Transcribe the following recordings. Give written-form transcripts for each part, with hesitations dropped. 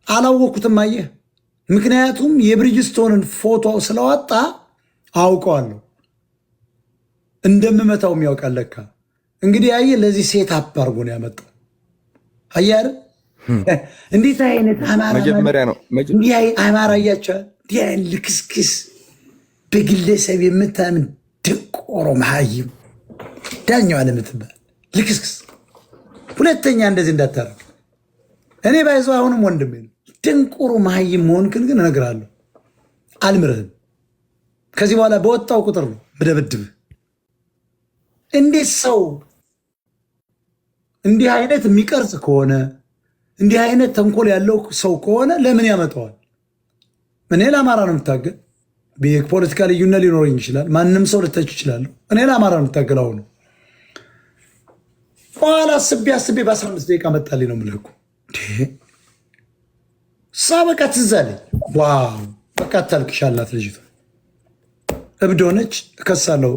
አላወቅኩትም። አየህ፣ ምክንያቱም የብሪጅስቶንን ፎቶ ስለዋጣ አውቀዋለሁ። እንደምመታው የሚያውቃል ለካ። እንግዲህ አየህ፣ ለዚህ ሴት አፕ አድርጎ ነው ያመጣው። አያር እንዴት አይነት መጀመሪያ ነው እንዲህ አማራ እያቸዋል። እንዲህ አይነት ልክስክስ በግለሰብ የምታምን ደቆሮ መሀይም ዳኛዋ ለምትባል ልክስክስ፣ ሁለተኛ እንደዚህ እንዳታረግ። እኔ ባይዘው አሁንም ወንድሜ ነው። ደንቆሮ መሀይም መሆንክን ግን እነግርሃለሁ፣ አልምርህም። ከዚህ በኋላ በወጣው ቁጥር ነው ብደበድብህ። እንዴት ሰው እንዲህ አይነት የሚቀርጽ ከሆነ እንዲህ አይነት ተንኮል ያለው ሰው ከሆነ ለምን ያመጣዋል? እኔ ለአማራ ነው የምታገል። የፖለቲካ ልዩነት ሊኖረኝ ይችላል። ማንም ሰው ልተች ይችላለሁ። እኔ ለአማራ ነው የምታገል። አሁኑ በኋላ አስቤ በ15 ደቂቃ መጣልኝ ነው የምልህ እኮ በቃ ትዝ አለኝ። ዋው በቃ ታልቅሻላት ልጅቷ እብድ ሆነች። እከሳለሁ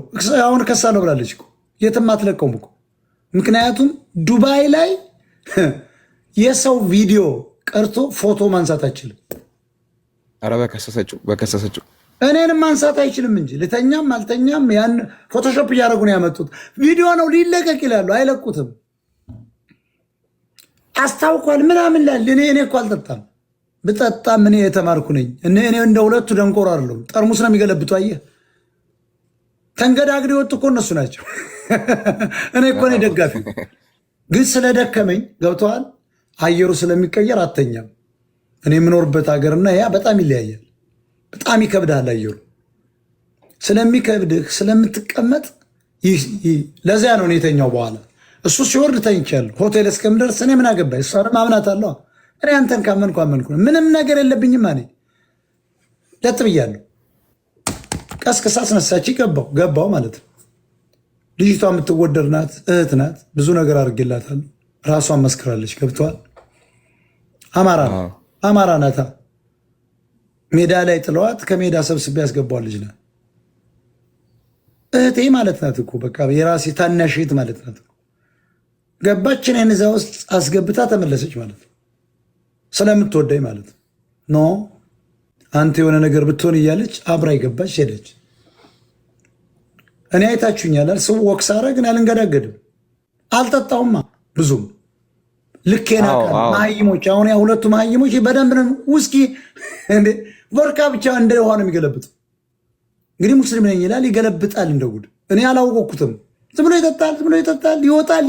አሁን እከሳለሁ ብላለች እኮ የትም አትለቀውም እኮ። ምክንያቱም ዱባይ ላይ የሰው ቪዲዮ ቀርቶ ፎቶ ማንሳት አይችልም። ኧረ በከሰሰችው እኔንም ማንሳት አይችልም እንጂ ልተኛም አልተኛም ያን ፎቶሾፕ እያደረጉ ነው ያመጡት። ቪዲዮ ነው ሊለቀቅ ይላሉ፣ አይለቁትም። አስታውቋል ምናምን ላል እኔ እኮ አልጠጣም። ብጠጣም እኔ የተማርኩ ነኝ። እኔ እንደ ሁለቱ ደንቆሮ አይደለሁም። ጠርሙስ ነው የሚገለብጡ። አየህ ተንገዳግድ የወጡ እኮ እነሱ ናቸው። እኔ እኮ ነኝ ደጋፊ። ግን ስለደከመኝ ገብተዋል። አየሩ ስለሚቀየር አተኛም። እኔ የምኖርበት ሀገርና ያ በጣም ይለያያል። በጣም ይከብዳል አየሩ። ስለሚከብድህ ስለምትቀመጥ ለዚያ ነው እኔ የተኛው። በኋላ እሱ ሲወርድ ተኝቻለሁ። ሆቴል እስከምደርስ እኔ ምን አገባኝ? እሷ ማምናት አለዋ። እኔ አንተን ካመንኩ አመንኩ። ምንም ነገር የለብኝም። እኔ ለጥ ብያለሁ። ቀስቅሳ አስነሳች። ገባው ማለት ነው። ልጅቷ የምትወደድ ናት፣ እህት ናት። ብዙ ነገር አድርጌላታለሁ። ራሷን መስክራለች። ገብተዋል። አማራ ናታ። ሜዳ ላይ ጥለዋት ከሜዳ ሰብስቤ ያስገባዋል ልጅ ናት። እህቴ ማለት ናት እኮ በቃ የራሴ ታናሽ እህት ማለት ናት እኮ። ገባችን እኔን እዛ ውስጥ አስገብታ ተመለሰች ማለት ነው። ስለምትወደኝ ማለት ነው። ኖ አንተ የሆነ ነገር ብትሆን እያለች አብራ ገባች ሄደች። እኔ አይታችሁኛል። ሰው ወቅስ አረግን አልንገዳገድም። አልጠጣውማ ብዙም ልኬና መሀይሞች። አሁን ያ ሁለቱ መሀይሞች በደንብ ነው ውስኪ ወርካ ብቻ እንደ ውሃ ነው የሚገለብጥ። እንግዲህ ሙስሊም ነኝ ይላል፣ ይገለብጣል እንደ ጉድ። እኔ አላወቅኩትም። ዝም ብሎ ይጠጣል፣ ይወጣል፣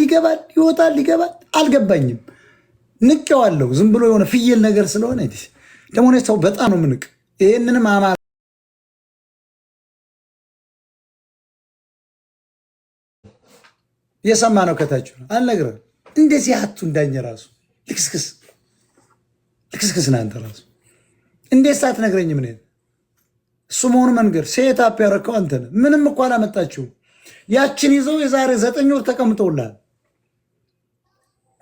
ይገባል። አልገባኝም። ንቄዋለሁ። ዝም ብሎ የሆነ ፍየል ነገር ስለሆነ ደግሞ ሰው በጣም ነው ምንቅ። ይህንንም አማራ እየሰማ ነው ከታች አልነግርህም። እንደዚህ አቱ እንዳኘ ራሱ ልክስክስ ናንተ ራሱ እንዴት ሳትነግረኝ ምን እሱ መሆኑ መንገር ሴት አፕ ያረከው አንተ ነህ። ምንም እኮ አላመጣችው። ያችን ይዘው የዛሬ 9 ወር ተቀምጠውላል።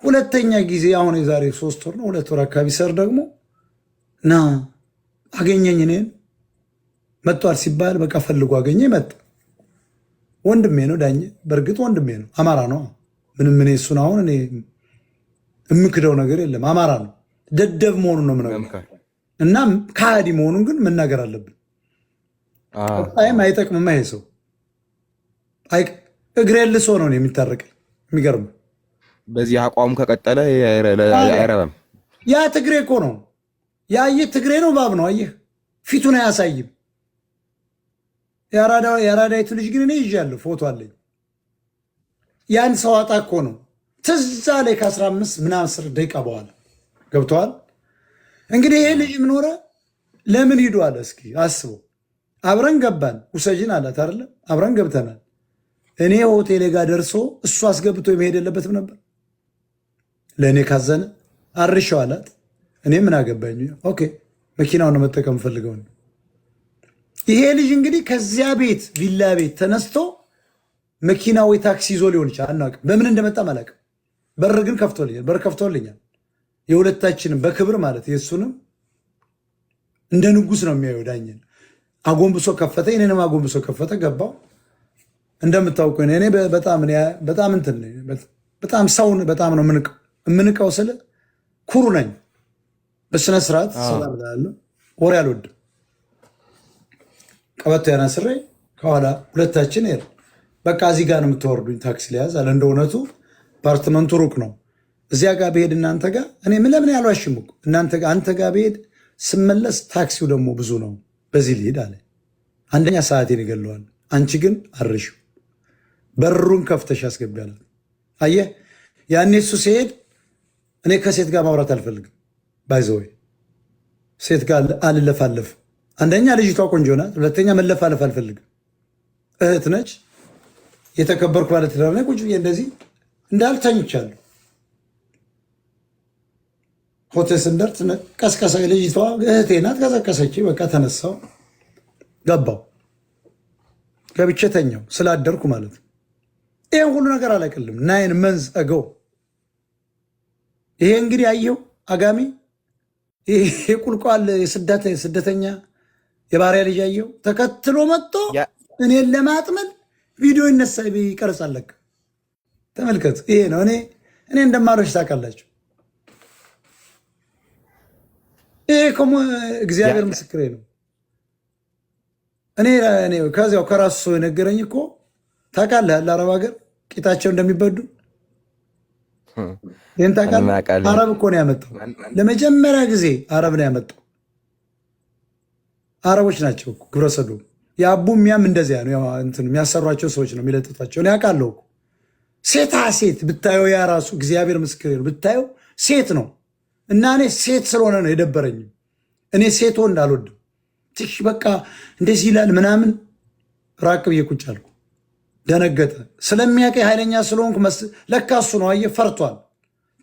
ሁለተኛ ጊዜ አሁን የዛሬ 3 ወር ነው 2 ወር አካባቢ ሰር ደግሞ ና አገኘኝ። እኔን መጥቷል ሲባል በቃ ፈልጎ አገኘኝ። መጣ። ወንድሜ ነው ዳኘ። በእርግጥ ወንድሜ ነው። አማራ ነው። ምንም እኔ እሱን አሁን እኔ የምክደው ነገር የለም። አማራ ነው። ደደብ መሆኑን ነው የምነግርህ እና ከሃዲ መሆኑን ግን መናገር አለብን። አይም አይጠቅምም። ይሄ ሰው እግሬን ልሶ ነው የሚታረቀኝ። የሚገርም በዚህ አቋሙ ከቀጠለ አይረባም። ያ ትግሬ እኮ ነው። ያየህ ትግሬ ነው። ባብ ነው። አየህ ፊቱን አያሳይም። የአራዳይቱ ልጅ ግን እኔ ይዣለሁ፣ ፎቶ አለኝ። ያን ሰው አጣ እኮ ነው። ትዝ አለኝ ከ15 ምናምን ደቂቃ በኋላ ገብተዋል። እንግዲህ ይሄ ልጅ ምኖረ ለምን ሂዱ አለ። እስኪ አስበው። አብረን ገባን። ውሰጅን አላት አይደለም። አብረን ገብተናል። እኔ ሆቴሌ ጋር ደርሶ እሱ አስገብቶ የመሄድ የለበትም ነበር። ለእኔ ካዘነ አርሻው አላት። እኔ ምን አገባኝ? ኦኬ መኪናውን ነው መጠቀም ፈልገው። ይሄ ልጅ እንግዲህ ከዚያ ቤት ቪላ ቤት ተነስቶ መኪና ወይ ታክሲ ይዞ ሊሆን ይችላል። አናውቅም። በምን እንደመጣ አላውቅም። በር ግን ከፍቶልኛል። የሁለታችንም በክብር ማለት የእሱንም እንደ ንጉስ ነው የሚያየው። ዳኘን አጎንብሶ ከፈተ፣ እኔንም አጎንብሶ ከፈተ። ገባው። እንደምታውቀው እኔ በጣም ሰውን በጣም ነው የምንቀው ስለ ኩሩ ነኝ። በስነ ስርዓት ሰላም እላለሁ። ወሬ አልወድም። ቀበቶ ያናስሬ ከኋላ ሁለታችን ሄድ በቃ እዚህ ጋር ነው የምትወርዱኝ ታክሲ ሊያዝ አለ። እንደ እውነቱ አፓርትመንቱ ሩቅ ነው። እዚያ ጋር ብሄድ እናንተ ጋር እኔ ለምን ያልዋሽም እኮ አንተ ጋር ብሄድ ስመለስ ታክሲው ደግሞ ብዙ ነው፣ በዚህ ልሄድ አለ። አንደኛ ሰዓቴን ይገለዋል። አንቺ ግን አርሺው በሩን ከፍተሽ ያስገቢያላት። አየህ ያኔ እሱ ሲሄድ እኔ ከሴት ጋር ማውራት አልፈልግም። ባይዘወይ ሴት ጋር አልለፋለፍ። አንደኛ ልጅቷ ቆንጆ ናት፣ ሁለተኛ መለፋለፍ አልፈልግም። እህት ነች፣ የተከበርኩ ባለትዳር ነኝ። ቁጭ ብዬ እንደዚህ እንዳልተኝቻለሁ። ሆቴል ስንደርስ ቀስቀሳ፣ ልጅቷ እህቴ ናት፣ ቀሰቀሰች። በቃ ተነሳው ገባው፣ ገብቼ ተኛው ስላደርኩ ማለት ነው። ይህን ሁሉ ነገር አላቅልም። ናይን መንዝ አገው ይሄ እንግዲህ አየው አጋሚ ይሄ ቁልቋል ስደተኛ የባሪያ ልጅ አየው ተከትሎ መጥቶ እኔን ለማጥመድ ቪዲዮ ይነሳ ይቀርጻለክ። ተመልከቱ። ይሄ ነው እኔ እንደማሮች ታውቃላችሁ። ይሄ እግዚአብሔር ምስክሬ ነው። እኔ ከዚያው ከራሱ ሰው የነገረኝ እኮ ታውቃለህ፣ ለአረብ ሀገር ቂጣቸው እንደሚበዱ ይህን ታውቃለህ። አረብ እኮ ነው ያመጣው። ለመጀመሪያ ጊዜ አረብ ነው ያመጣው። አረቦች ናቸው ግብረ ሰዶም። የአቡ ሚያም እንደዚያ ነው የሚያሰሯቸው ሰዎች ነው የሚለጥጧቸው። እኔ አውቃለሁ እኮ ሴታ ሴት ብታየው ያ ራሱ እግዚአብሔር ምስክሬ ነው ብታየው ሴት ነው። እና እኔ ሴት ስለሆነ ነው የደበረኝ። እኔ ሴት ወንድ አልወድም። ትሽ በቃ እንደዚህ ይላል ምናምን ራቅ ብዬ ቁጭ አልኩ። ደነገጠ። ስለሚያውቀኝ ኃይለኛ ስለሆንኩ ለካ እሱ ነው። አየህ ፈርቷል።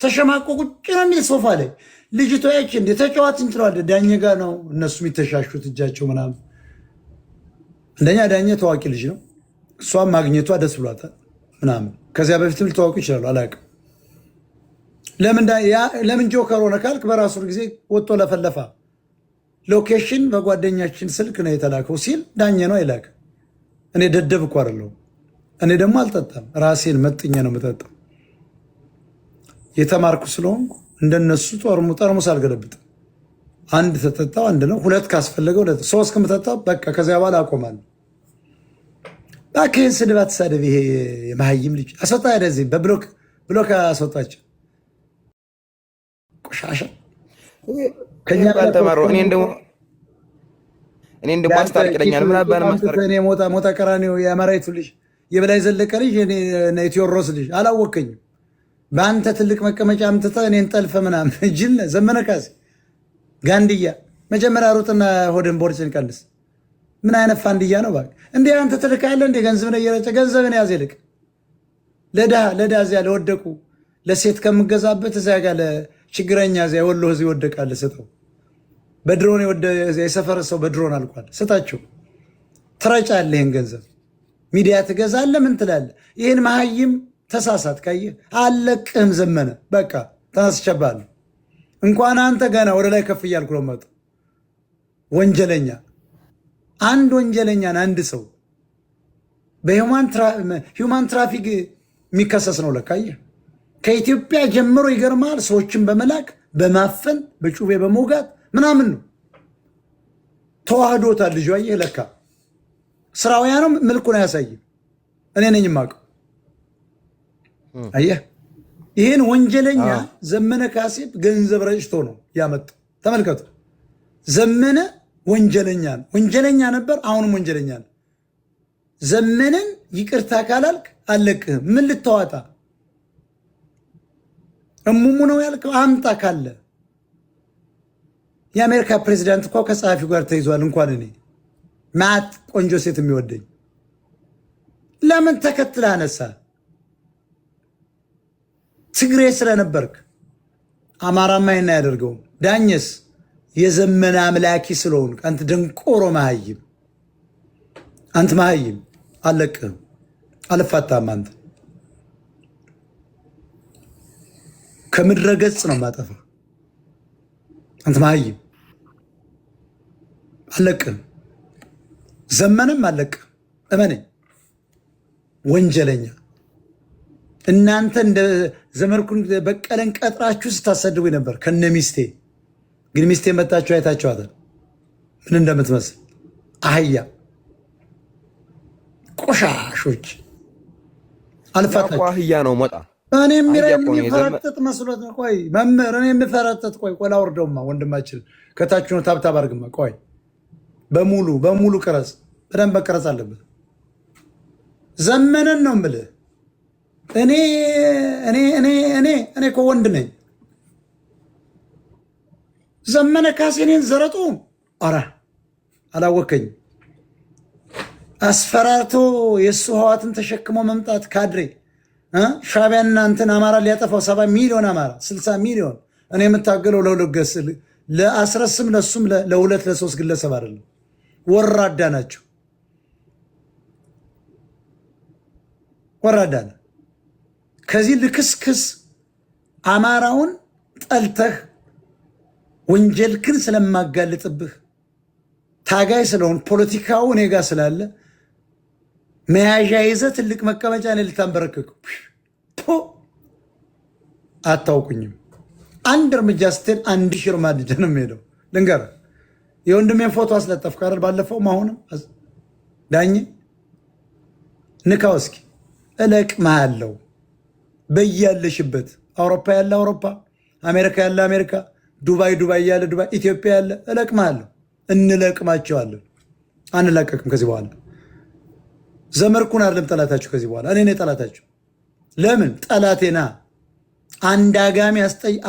ተሸማቆ ቁጭ ነው የሚል ሶፋ ላይ ልጅቷ ያች እንደ ተጫዋት እንችላለን። ዳኘ ጋር ነው እነሱ የሚተሻሹት እጃቸው ምናምን። እንደኛ ዳኘ ታዋቂ ልጅ ነው። እሷም ማግኘቷ ደስ ብሏታል ምናምን። ከዚያ በፊትም ሊተዋወቁ ይችላሉ አላውቅም። ለምን ጆከር ሆነ ካልክ በራሱ ጊዜ ወጥቶ ለፈለፋ ሎኬሽን በጓደኛችን ስልክ ነው የተላከው ሲል ዳኘ ነው አይላክ። እኔ ደደብ እኮ አይደለሁም። እኔ ደግሞ አልጠጣም። ራሴን መጥኜ ነው የምጠጣው። የተማርኩ ስለሆንኩ እንደነሱ ጠርሙስ አልገለብጥም። አንድ ተጠጣው አንድ ነው። ሁለት ካስፈለገው ሶስት ከምጠጣው በቃ ከዚያ በኋላ አቆማለሁ። እባክህን ስድብ አትሳደብ። ይሄ የመሀይም ልጅ አስወጣ። ደዚህ በብሎክ አስወጣቸው። ቆሻሻ ከኛ ባልተማረው እኔን ደግሞ አስታርቅለኛል። ምን አባን ማስታርቅ እኔ ሞታ ቀራኒው የአማራይቱ ልጅ የበላይ ዘለቀ ልጅ እኔ የቴዎድሮስ ልጅ አላወቀኝም። በአንተ ትልቅ መቀመጫ አምጥተህ እኔን ጠልፈ ምናምን ጅል ዘመነ ካሴ ጋንድያ መጀመሪያ ሩጥና ሆድን ቦርጭን ቀንስ። ምን አይነት ፋንድያ ነው እባክህ? እንዴ አንተ ትልካለህ እንዴ? ገንዘብ ነው እየረጨ ገንዘብን ያዝ ይልቅ ለድሃ እዚያ ለወደቁ ለሴት ከምገዛበት እዚያ ጋር ለችግረኛ እዚያ የወሎ ህዝብ ይወደቃል። ስጠው። በድሮን የሰፈረ ሰው በድሮን አልቋል። ስጣቸው። ትረጫለህ። ይህን ገንዘብ ሚዲያ ትገዛለህ። ምን ትላለህ? ይህን መሀይም ተሳሳት። ካየህ አለቅህም። ዘመነ በቃ ተናስቸባለሁ። እንኳን አንተ ገና ወደ ላይ ከፍ እያልኩ ነው መጡ። ወንጀለኛ አንድ ወንጀለኛን አንድ ሰው በሂውማን ትራፊክ የሚከሰስ ነው ለካ። አየህ ከኢትዮጵያ ጀምሮ ይገርማል። ሰዎችን በመላክ በማፈን በጩቤ በመውጋት ምናምን ነው ተዋህዶታል ልጁ። አየህ ለካ ስራውያ ነው። ምልኩን አያሳይም። እኔ ነኝ የማውቀው። አየህ ይህን ወንጀለኛ ዘመነ ካሴ ገንዘብ ረጭቶ ነው ያመጣው። ተመልከቱ። ዘመነ ወንጀለኛ ነበር፣ አሁንም ወንጀለኛ ነው። ዘመነን ይቅርታ ካላልክ አለቅህም። ምን ልታዋጣ እሙሙ ነው ያልከው? አምጣ ካለ የአሜሪካ ፕሬዚዳንት እኮ ከጸሐፊው ጋር ተይዟል። እንኳን እኔ ማት ቆንጆ ሴት የሚወደኝ ለምን ተከትለህ አነሳ? ትግሬ ስለነበርክ አማራማ ይሄን አያደርገውም። ዳኘስ የዘመነ አምላኪ ስለሆን አንተ ደንቆሮ መሀይም፣ አንተ መሀይም አለቅህም፣ አልፋታም። አንተ ከምድረ ገጽ ነው ማጠፋ። አንተ መሀይም አለቅህም፣ ዘመንም አለቅህም። እመነኝ ወንጀለኛ። እናንተ እንደ ዘመርኩን በቀለን ቀጥራችሁ ስታሰድቡ ነበር ከነ ሚስቴ። ግን ሚስቴ መጣችሁ አይታችኋታል ምን እንደምትመስል አህያ ቆሻሾች አልፋታችሁ አህያ ነው ሞጣ እኔ የሚፈረጥጥ መስሎት ነው። ቆይ መምህር እኔ የሚፈረጥጥ ቆይ ላውርደውማ ወንድማችን ከታች ነው ታብታብ አድርግማ ቆይ በሙሉ ቅረጽ በደንብ መቀረጽ አለበት። ዘመነን ነው የምልህ እኔ እኮ ወንድ ነኝ። ዘመነ ካሴኔን ዘረጡ አራ አላወከኝ አስፈራርቶ የእሱ ህዋትን ተሸክሞ መምጣት ካድሬ ሻዕቢያና እንትን አማራ ሊያጠፋው 70 ሚሊዮን አማራ 60 ሚሊዮን እኔ የምታገለው ለሁለት ገስ ለአስረስም ለሱም ለሁለት ለሶስት ግለሰብ አይደለም። ወራዳ ናቸው። ወራዳ ነው። ከዚህ ልክስክስ አማራውን ጠልተህ ወንጀልክን ስለማጋልጥብህ ታጋይ ስለሆን ፖለቲካው እኔ ጋር ስላለ መያዣ ይዘህ ትልቅ መቀመጫ እኔ ልታንበረክክ አታውቁኝም። አንድ እርምጃ ስትሄድ 1000 እርምጃ ነው የምሄደው። ልንገርህ የወንድሜን ፎቶ አስለጠፍኩ አይደል? ባለፈውም አሁንም ዳኝ ንካው እስኪ እለቅምሃለሁ። በያለሽበት አውሮፓ ያለ አውሮፓ፣ አሜሪካ ያለ አሜሪካ፣ ዱባይ ያለ ዱባይ፣ ኢትዮጵያ ያለ እለቅምሃለሁ። እንለቅማቸዋለን። አንላቀቅም ከዚህ በኋላ ዘመርኩን አይደለም ጠላታችሁ። ከዚህ በኋላ እኔ ነኝ ጠላታችሁ። ለምን ጠላቴና አንድ አጋሚ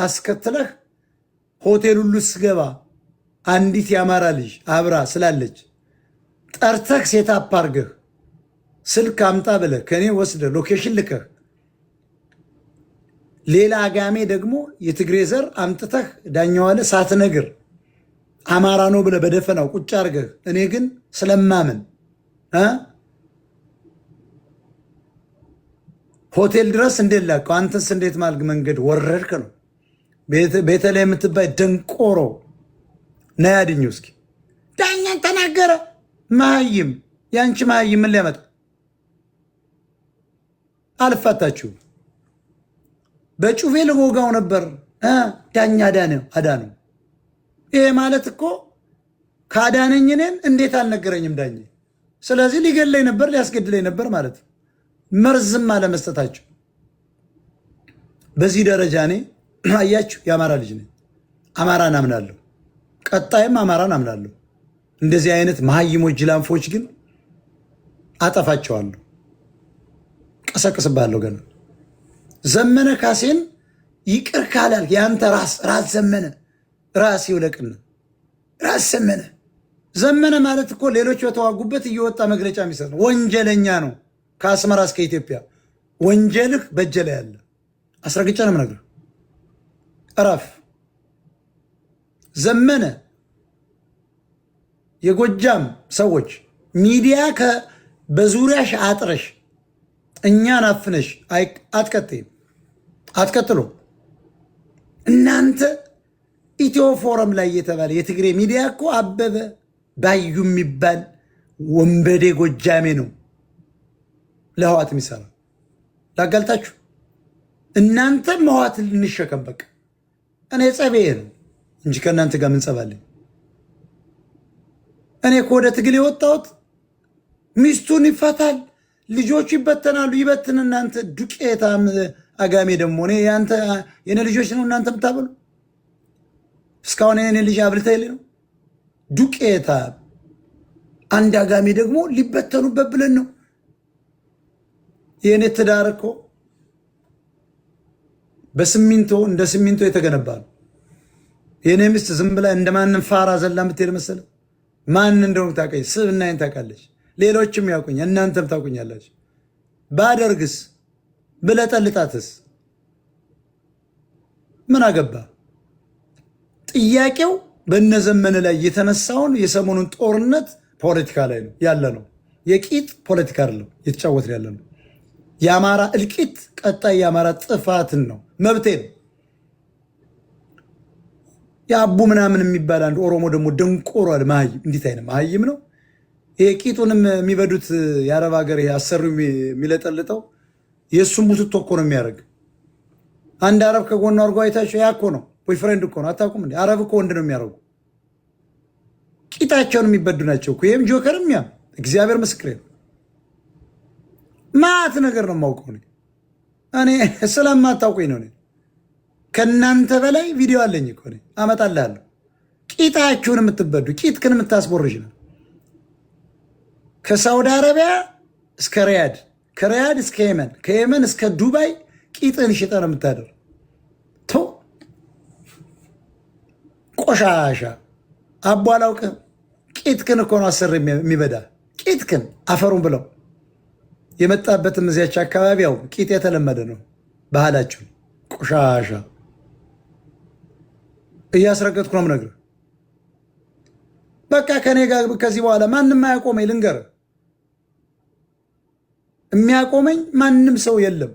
አስከትለህ ሆቴል ሁሉ ስገባ አንዲት የአማራ ልጅ አብራ ስላለች ጠርተህ ሴታፕ አድርገህ ስልክ አምጣ ብለህ ከኔ ወስደህ ሎኬሽን ልከህ ሌላ አጋሜ ደግሞ የትግሬ ዘር አምጥተህ ዳኛዋለ ሳትነግር አማራ ነው ብለህ በደፈናው ቁጭ አድርገህ እኔ ግን ስለማምን ሆቴል ድረስ እንዴት ላከው? አንተስ እንዴት ማልግ መንገድ ወረድክ ነው። ቤተልሔም የምትባይ ደንቆሮ ና ያድኙ እስኪ። ዳኛን ተናገረ መሀይም። ያንቺ መሀይም ምን ሊያመጣ አልፋታችሁም። በጩቤ ልጎጋው ነበር ዳኛ አዳነው። ይሄ ማለት እኮ ካዳነኝ እኔን እንዴት አልነገረኝም ዳኛ? ስለዚህ ሊገለኝ ነበር ሊያስገድለኝ ነበር ማለት ነው። መርዝም አለመስጠታቸው በዚህ ደረጃ እኔ አያችሁ የአማራ ልጅ ነኝ። አማራን አምናለሁ፣ ቀጣይም አማራን አምናለሁ። እንደዚህ አይነት መሀይሞች ጅላንፎች ግን አጠፋቸዋለሁ፣ ቀሰቅስባለሁ። ገና ዘመነ ካሴን ይቅር ካላል የአንተ ራስ ዘመነ ራስ ይውለቅና ራስ ዘመነ ማለት እኮ ሌሎች በተዋጉበት እየወጣ መግለጫ የሚሰጥ ነው። ወንጀለኛ ነው። ከአስመራ እስከ ኢትዮጵያ ወንጀልህ በእጄ ላይ ያለ አስረግጬ ነው የምነግርህ። እረፍ። ዘመነ የጎጃም ሰዎች ሚዲያ በዙሪያሽ አጥረሽ እኛን አፍነሽ አትቀጥሉ። እናንተ ኢትዮ ፎረም ላይ የተባለ የትግሬ ሚዲያ እኮ አበበ ባዩ የሚባል ወንበዴ ጎጃሜ ነው ለህዋት የሚሰራ። ላጋልጣችሁ እናንተም ህዋት ልንሸከም በቃ እኔ ጸቤ ነው እንጂ ከእናንተ ጋር ምን ጸባለኝ? እኔ እኮ ወደ ትግል የወጣሁት ሚስቱን ይፈታል፣ ልጆቹ ይበተናሉ። ይበትን እናንተ ዱቄታም አጋሜ ደግሞ እኔ የኔ ልጆች ነው እናንተ የምታበሉ። እስካሁን የኔ ልጅ አብልታ የለ ነው ዱቄታ። አንድ አጋሜ ደግሞ ሊበተኑበት ብለን ነው። የኔ ትዳር እኮ በሲሚንቶ እንደ ሲሚንቶ የተገነባ ነው። የኔ ሚስት ዝም ብላ እንደማንም ፋራ ዘላ ምትሄድ መሰለ። ማን እንደሆነ ታውቀኝ፣ ስብናዬን ታውቃለች። ሌሎችም ያውቁኝ፣ እናንተም ታውቁኛላችሁ። ባደርግስ ብለጠልጣትስ ምን አገባ? ጥያቄው በነዘመነ ላይ የተነሳውን የሰሞኑን ጦርነት ፖለቲካ ላይ ነው ያለ ነው። የቂጥ ፖለቲካ አይደለም የተጫወትን ያለ ነው። የአማራ እልቂት ቀጣይ የአማራ ጥፋትን ነው። መብቴ ነው። የአቡ ምናምን የሚባል አንድ ኦሮሞ ደግሞ ደንቆሯል። መሀይም እንዴት አይነት መሀይም ነው ይሄ! ቂጡንም የሚበዱት የአረብ ሀገር አሰሪው የሚለጠልጠው የእሱም ቡትቶ እኮ ነው የሚያደርግ። አንድ አረብ ከጎኑ አድርጎ አይታቸው ያ እኮ ነው ቦይፍሬንድ እኮ ነው። አታውቁም እንዴ? አረብ እኮ ወንድ ነው የሚያደርጉ። ቂጣቸውን የሚበዱ ናቸው እኮ። ይህም ጆከርም ያም እግዚአብሔር ምስክሬ ነው። ማት ነገር ነው የማውቀው እኔ ስለማታውቁኝ ነው። ከእናንተ በላይ ቪዲዮ አለኝ እኮ አመጣልሃለሁ። ቂጣችሁን የምትበዱ ቂጥክን የምታስቦርጅ ነው። ከሳውዲ አረቢያ እስከ ሪያድ፣ ከሪያድ እስከ የመን፣ ከየመን እስከ ዱባይ ቂጥን ሽጠ ነው የምታደር። ቶ ቆሻሻ አቦ አላውቅም። ቂጥክን እኮ ነው አሰር የሚበዳ ቂጥክን አፈሩን ብለው የመጣበትም እዚያች አካባቢ ያው ቂጥ የተለመደ ነው ባህላችሁ። ቆሻሻ እያስረገጥኩ ነው የምነግርህ። በቃ ከኔ ጋር ከዚህ በኋላ ማንም አያቆመኝ። ልንገርህ፣ የሚያቆመኝ ማንም ሰው የለም።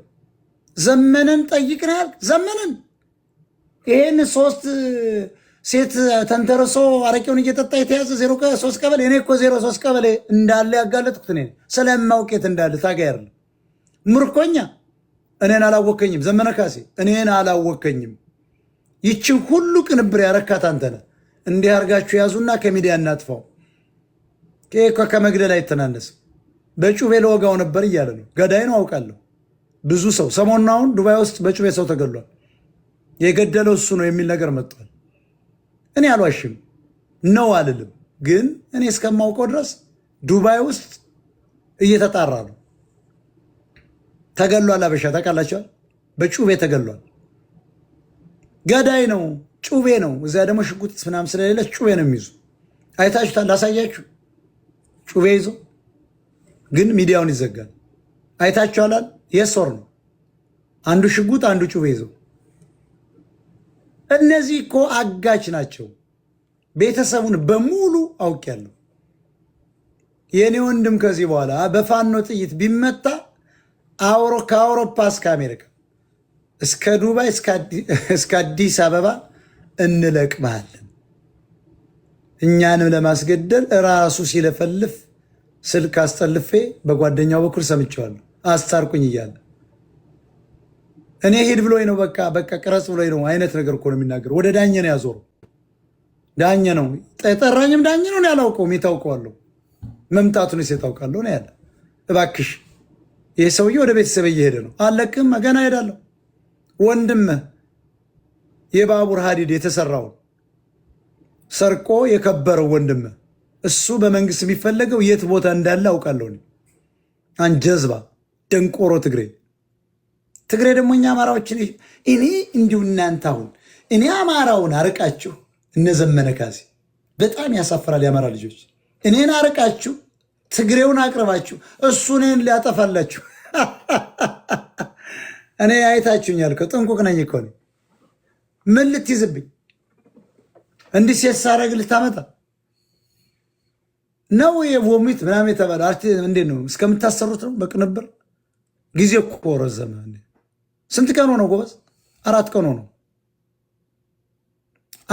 ዘመነን ጠይቅናል። ዘመነን ይሄን 3 ሴት ተንተርሶ አረቄውን እየጠጣ የተያዘ 03 ቀበሌ። እኔ እኮ 03 ቀበሌ እንዳለ ያጋለጥኩት እኔ ስለማውቄት እንዳለ ታጋይ አይደለም ምርኮኛ። እኔን አላወከኝም። ዘመነ ካሴ እኔን አላወከኝም። ይችን ሁሉ ቅንብር ያረካት አንተ ነህ። እንዲህ አድርጋችሁ ያዙና ከሚዲያ እናጥፋው። ከመግደል አይተናነስም። በጩቤ ለወጋው ነበር እያለ ነው። ገዳይ ነው አውቃለሁ። ብዙ ሰው ሰሞኑን አሁን ዱባይ ውስጥ በጩቤ ሰው ተገሏል። የገደለው እሱ ነው የሚል ነገር መጥቷል። እኔ አልዋሽም ነው አልልም፣ ግን እኔ እስከማውቀው ድረስ ዱባይ ውስጥ እየተጣራ ነው። ተገሏል። አበሻ ታውቃላችኋል። በጩቤ ተገሏል። ገዳይ ነው። ጩቤ ነው። እዚያ ደግሞ ሽጉጥ ምናምን ስለሌለች ጩቤ ነው የሚይዙ። አይታችሁታል። ላሳያችሁ። ጩቤ ይዞ ግን ሚዲያውን ይዘጋል። አይታችኋላል። የሶር ነው። አንዱ ሽጉጥ፣ አንዱ ጩቤ ይዞ። እነዚህ እኮ አጋች ናቸው። ቤተሰቡን በሙሉ አውቄያለሁ። የእኔ ወንድም ከዚህ በኋላ በፋኖ ጥይት ቢመታ ከአውሮፓ እስከ አሜሪካ እስከ ዱባይ እስከ አዲስ አበባ እንለቅማለን። እኛንም ለማስገደል ራሱ ሲለፈልፍ ስልክ አስጠልፌ በጓደኛው በኩል ሰምቼዋለሁ። አስታርቁኝ እያለ እኔ ሂድ ብሎኝ ነው በቃ ቅረጽ ብሎኝ ነው አይነት ነገር እኮ ነው የሚናገረው። ወደ ዳኘ ነው ያዞረው። ዳኘ ነው ጠራኝም። ዳኘ ነው ያላውቀውም። የታውቀዋለሁ መምጣቱን የታውቃለሁ ነው ያለ። እባክሽ ይህ ሰውዬ ወደ ቤተሰብ እየሄደ ነው። አለቅም ገና ሄዳለሁ። ወንድምህ የባቡር ሀዲድ የተሰራውን ሰርቆ የከበረው ወንድምህ እሱ በመንግስት የሚፈለገው የት ቦታ እንዳለ አውቃለሁ። አንጀዝባ ደንቆሮ ትግሬ ደግሞ እኛ አማራዎችን እኔ እንዲሁ እናንተ አሁን እኔ አማራውን አርቃችሁ እነዘመነ ካሴ በጣም ያሳፍራል። የአማራ ልጆች እኔን አርቃችሁ ትግሬውን አቅርባችሁ እሱ እኔን ሊያጠፋላችሁ። እኔ አይታችሁኛል። ጥንቁቅ ነኝ እኮ ምን ልትይዝብኝ? እንዲህ ሴት ሳረግ ልታመጣ ነው? የቮሚት ምናምን የተባለ እንዴት ነው እስከምታሰሩት ነው? በቅንብር ጊዜ እኮ ረዘመ። ስንት ቀን ሆነው ጎበዝ? 4 ቀን ሆነው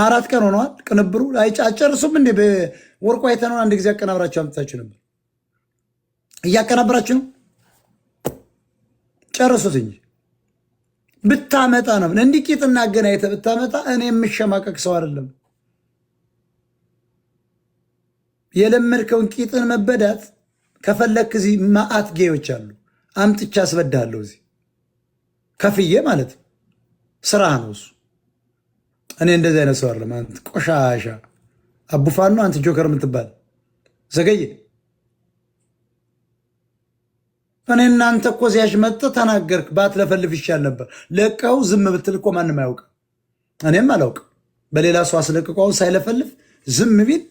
4 ቀን ሆነዋል። ቅንብሩ አጨርሱም እንዴ? በወርቁ አይተነው አንድ ጊዜ አቀናብራችሁ አምጥታችሁ ነበር። እያቀናበራችሁ ነው። ጨርሱት እንጂ ብታመጣ ነው እንዲህ ቂጥና አገናኝተህ ብታመጣ እኔ የምሸማቀቅ ሰው አይደለም። የለመድከውን ቂጥን መበዳት ከፈለክ እዚህ ማአት ጌዮች አሉ። አምጥቻ አስበዳለሁ እዚህ ከፍዬ ማለት ነው። ስራ ነው እሱ። እኔ እንደዚህ አይነት ሰው አይደለም። አንተ ቆሻሻ አቡፋኖ፣ አንተ ጆከር የምትባል ዘገየ። እኔ እናንተ እኮ እዚያሽ መጥተህ ተናገርክ። ባትለፈልፍ ይሻል ነበር። ለቀው ዝም ብትል እኮ ማንም አያውቅም። እኔም አላውቅም። በሌላ ሰው አስለቅቀው ሳይለፈልፍ ዝም ቢል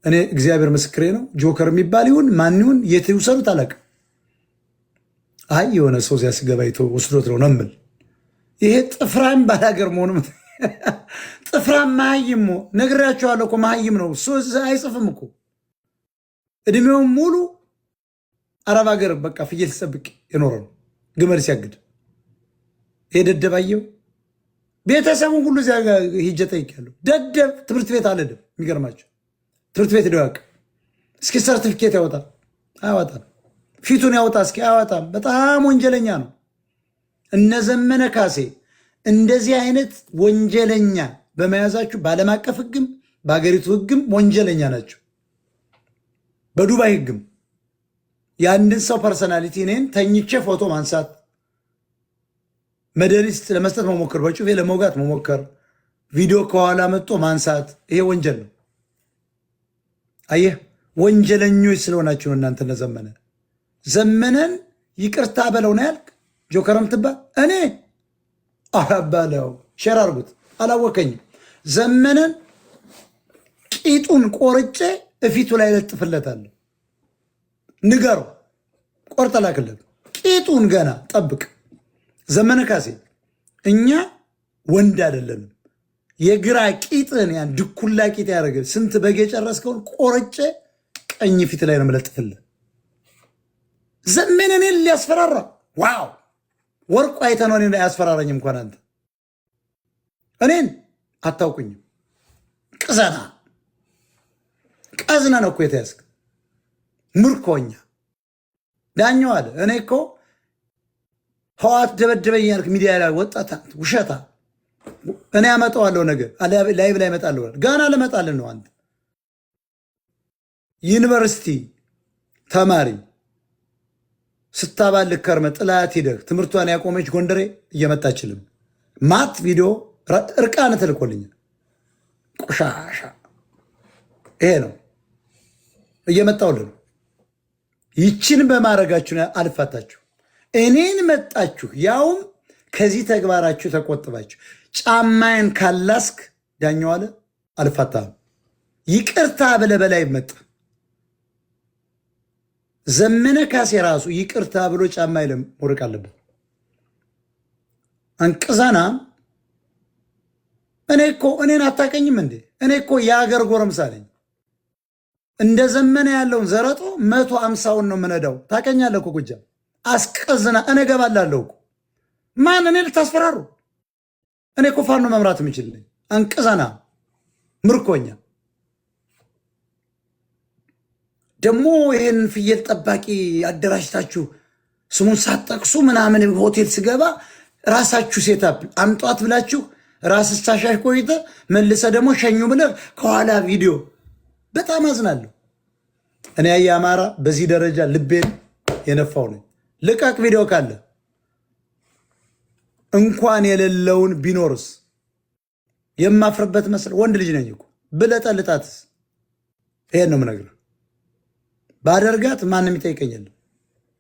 እኔ እግዚአብሔር ምስክሬ ነው። ጆከር የሚባል ይሁን ማን ይሁን የት ይውሰዱት አላውቅም። አይ የሆነ ሰው እዚያ ሲገባ ወስዶት ነው የምል። ይሄ ጥፍራም ባላገር መሆኑ ጥፍራም መሀይም ነግራቸዋለሁ እኮ መሀይም ነው እሱ። አይጽፍም እኮ እድሜውን ሙሉ አረብ ሀገር በቃ ፍየል ሲጠብቅ የኖረ ነው። ግመል ሲያግድ ደደባየው ቤተሰቡን ሁሉ እዚያ ሂጄ ጠይቄያለሁ። ደደብ ትምህርት ቤት አልሄድም። የሚገርማቸው ትምህርት ቤት ሄደው ያውቅ። እስኪ ሰርቲፊኬት ያወጣል አያወጣም። ፊቱን ያወጣ እስኪ አያወጣም። በጣም ወንጀለኛ ነው። እነ ዘመነ ካሴ እንደዚህ አይነት ወንጀለኛ በመያዛችሁ በዓለም አቀፍ ሕግም በሀገሪቱ ሕግም ወንጀለኛ ናቸው። በዱባይ ሕግም የአንድን ሰው ፐርሰናሊቲ እኔን ተኝቼ ፎቶ ማንሳት፣ መድኃኒት ለመስጠት መሞከር፣ በጩቤ ለመውጋት መሞከር፣ ቪዲዮ ከኋላ መጥቶ ማንሳት፣ ይሄ ወንጀል ነው። አየህ፣ ወንጀለኞች ስለሆናችሁ ነው እናንተ። ዘመነን ይቅርታ በለው ነው ያልክ ጆከርም ትባል እኔ አባለው ሸር አርጉት አላወከኝም። ዘመነን ቂጡን ቆርጬ እፊቱ ላይ ለጥፍለታለሁ። ንገረው፣ ቆርጠ ላክለት። ቂጡን ገና ጠብቅ። ዘመነ ካሴ እኛ ወንድ አይደለንም። የግራ ቂጥን ያን ድኩላ ቂጥ ያደረገ ስንት በግ የጨረስከውን ቆርጬ ቀኝ ፊት ላይ ነው መለጥፍልህ። ዘመነን ሊያስፈራራ ዋው ወርቁ አይተነው እኔን አያስፈራራኝም። እንኳን አንተ እኔን አታውቁኝም። ቅዘና ቀዝነ ነው እኮ የተያዝክ ምርኮኛ። ዳኛው አለ እኔ እኮ ህዋት ደበደበኝ ያልክ ሚዲያ ላይ ወጣታ ውሸታ። እኔ አመጣዋለሁ ነገር ላይቭ ላይ እመጣለሁ። ገና ልመጣልን ነው። አንተ ዩኒቨርሲቲ ተማሪ ስታባልክ ከርመ ጥላት ሂደህ ትምህርቷን ያቆመች ጎንደሬ እየመጣችልም ማት ቪዲዮ እርቃን ትልኮልኛል። ቆሻሻ ይሄ ነው እየመጣውልን። ይችን በማድረጋችሁ አልፋታችሁ። እኔን መጣችሁ፣ ያውም ከዚህ ተግባራችሁ ተቆጥባችሁ። ጫማዬን ካላስክ ዳኛው አለ አልፋታም። ይቅርታ ብለህ በላይ መጣ። ዘመነ ካሴ ራሱ ይቅርታ ብሎ ጫማ ይለም ወርቅ አለበት። አንቅዛና እኔን አታቀኝም እንዴ? እኔ እኮ የሀገር ጎረምሳ ነኝ። እንደ ዘመነ ያለውን ዘረጦ 150ውን ነው የምነዳው። ታቀኛለህ እኮ ጎጃም አስቀዝና እኔ ገባላለሁ እኮ። ማን እኔ ልታስፈራሩ? እኔ እኮ ፋኖ መምራት የምችልኝ አንቅዛና ምርኮኛ። ደግሞ ይህን ፍየል ጠባቂ አደራጅታችሁ ስሙን ሳትጠቅሱ ምናምን ሆቴል ስገባ ራሳችሁ ሴታፕ አምጧት ብላችሁ ራስ ስታሻሽ ቆይተ መልሰ ደግሞ ሸኙ ብለህ ከኋላ ቪዲዮ። በጣም አዝናለሁ። እኔ የአማራ በዚህ ደረጃ ልቤን የነፋው ነኝ። ልቀቅ ቪዲዮ ካለ እንኳን የሌለውን ቢኖርስ የማፍርበት መስል ወንድ ልጅ ነኝ እኮ ብለጠልጣትስ። ይሄን ነው የምነግርህ። ባደርጋት ማንም ይጠይቀኛል።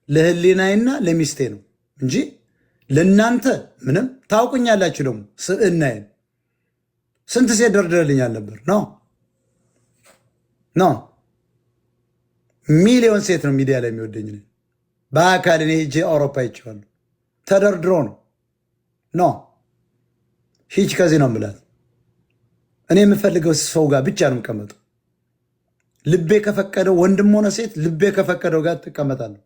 ለህሊናይና ለሚስቴ ነው እንጂ ለእናንተ ምንም። ታውቁኛላችሁ ደግሞ ስብዕናዬን። ስንት ሴት ደርድረልኛል ነበር ነው ሚሊዮን ሴት ነው ሚዲያ ላይ የሚወደኝ። በአካል እኔ ሄጄ አውሮፓ ይችዋለሁ። ተደርድሮ ነው ሂጅ ከዚህ ነው የምላት። እኔ የምፈልገው ሰው ጋር ብቻ ነው የምቀመጠው። ልቤ ከፈቀደው ወንድም ሆነ ሴት ልቤ ከፈቀደው ጋር ትቀመጣለሁ።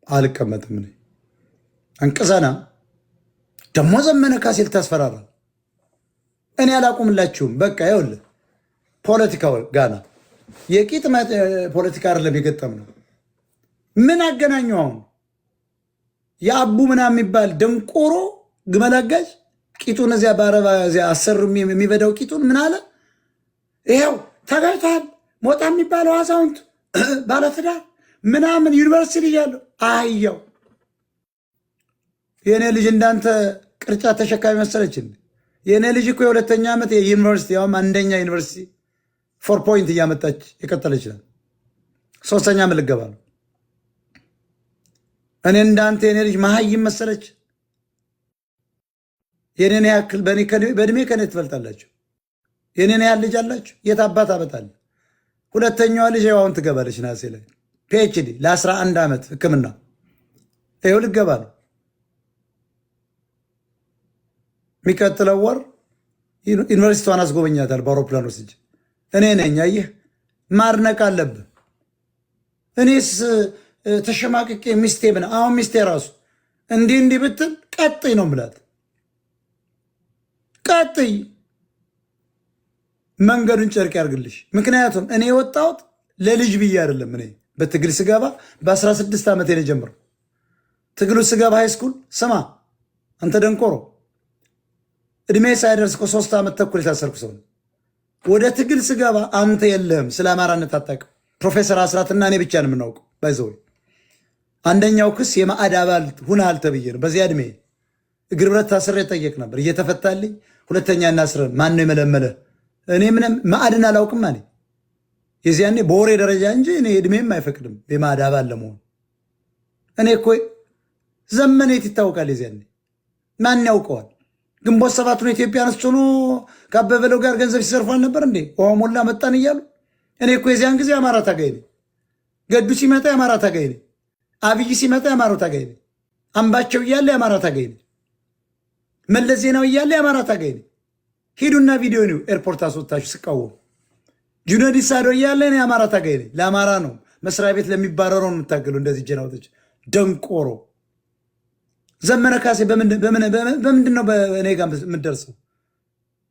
አልቀመጥም። እኔ አንቅዘና ደግሞ ዘመነ ካሴ ልታስፈራራ። እኔ አላቁምላችሁም። በቃ ይኸውልህ ፖለቲካው ጋና የቂጥ ፖለቲካ አይደለም የገጠም ነው። ምን አገናኘው? አሁን የአቡ ምናምን የሚባል ደንቆሮ ግመላጋጅ ቂጡን እዚያ በአረባ እዚያ አሰሩ የሚበዳው ቂጡን ምን አለ? ይኸው ተጋጭቷል። ሞጣ የሚባለው አዛውንት ባለትዳር ምናምን ዩኒቨርሲቲ እያለሁ አህያው የእኔ ልጅ እንዳንተ ቅርጫት ተሸካሚ መሰለችን። የእኔ ልጅ እኮ የሁለተኛ ዓመት የዩኒቨርሲቲ ያውም አንደኛ ዩኒቨርሲቲ 4 ፖይንት እያመጣች የቀጠለ ይችላል። 3ኛ ዓመት ልገባ ነው። እኔ እንዳንተ የእኔ ልጅ መሀይም መሰለች። የኔን ያክል በእድሜ ከኔ ትበልጣላችሁ። የኔን ያህል ልጅ አላችሁ። የት አባት አበጣል። ሁለተኛዋ ልጅ አሁን ትገባለች ናሴ ላይ ፒኤችዲ ለ11 ዓመት ሕክምና ይኸው ልገባ ነው። የሚቀጥለው ወር ዩኒቨርሲቲዋን አስጎበኛታል በአውሮፕላን ወስጄ። እኔ ነኝ። አየህ ማድነቅ አለብህ። እኔስ ተሸማቅቄ ሚስቴ ብና አሁን ሚስቴ ራሱ እንዲህ ብትል ቀጥይ ነው ምላት። ቀጥይ መንገዱን ጨርቅ ያርግልሽ። ምክንያቱም እኔ የወጣሁት ለልጅ ብዬ አይደለም። እኔ በትግል ስገባ በ16 ዓመት ነው ጀምሮ ትግሉ ስገባ ሃይስኩል ስማ አንተ ደንቆሮ እድሜ ሳይደርስ እኮ 3 ዓመት ተኩል የታሰርኩ ሰው ነው። ወደ ትግል ስገባ አንተ የለህም፣ ስለ አማራነት አታውቅም። ፕሮፌሰር አስራትና እኔ ብቻ ነው የምናውቀው። ባይዘው አንደኛው ክስ የማዕድ አባል ሁናል ተብዬ ነው። በዚያ እድሜ እግር ብረት ታስሬ ጠየቅ ነበር እየተፈታልኝ። ሁለተኛ እናስረን ማን ነው የመለመለ? እኔ ምንም ማዕድን አላውቅም አለ። የዚያኔ በወሬ ደረጃ እንጂ እኔ እድሜም አይፈቅድም የማዕድ አባል ለመሆን። እኔ እኮ ዘመኔት ይታወቃል። የዚያኔ ማን ያውቀዋል? ግንቦት ሰባቱን ኢትዮጵያ አንስቶ ነው ከአበበለው ጋር ገንዘብ ሲሰርፏል ነበር እንዴ? ውሃ ሞላ መጣን እያሉ። እኔ እኮ የዚያን ጊዜ አማራ ታጋይ ነኝ። ገዱ ሲመጣ የአማራ ታጋይ ነኝ። አብይ ሲመጣ የአማራ ታጋይ ነኝ። አምባቸው እያለ የአማራ ታጋይ ነኝ። መለስ ዜናዊ እያለ የአማራ ታጋይ ነኝ። ሂዱና ቪዲዮ ነው ኤርፖርት አስወጣችሁ ስቃወሙ። ጁነዲ ሳዶ እያለ እኔ የአማራ ታጋይ ነኝ። ለአማራ ነው መስሪያ ቤት ለሚባረረው ነው የምታገሉ። እንደዚህ ጀናውቶች ደንቆሮ። ዘመነ ካሴ በምንድን ነው በእኔ ጋር የምትደርሰው?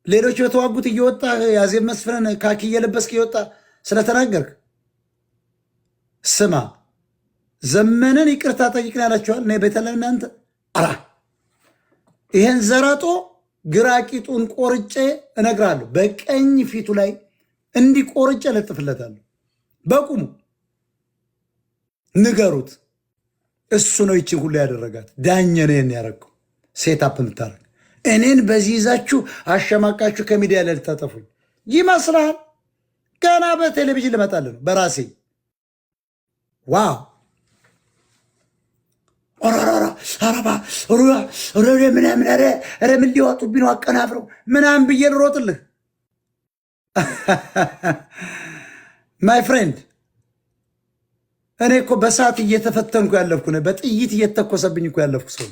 ሌሎች በተዋጉት እየወጣ የአዜብ መስፍንን ካኪ እየለበስክ እየወጣ ስለተናገርክ ስማ፣ ዘመንን ይቅርታ ጠይቅን ያላቸዋል። እኔ በተለይ እናንተ ይሄን ዘረጦ ግራቂጡን ቆርጬ እነግራለሁ። በቀኝ ፊቱ ላይ እንዲቆርጬ ለጥፍለታለሁ። በቁሙ ንገሩት። እሱ ነው ይችን ሁሉ ያደረጋት። ዳኘ ነን ያረገው ሴታፕ የምታረግ እኔን በዚህ ይዛችሁ አሸማቃችሁ ከሚዲያ ላይ ልታጠፉኝ ይመስላል። ገና በቴሌቪዥን ልመጣልህ ነው በራሴ ዋው ምን ሊወጡብኝ ነው አቀናብረው ምናምን ብዬ ልሮጥልህ። ማይ ፍሬንድ እኔ እኮ በሰዓት እየተፈተንኩ ያለፍኩ ነው። በጥይት እየተኮሰብኝ እኮ ያለፍኩ ሰው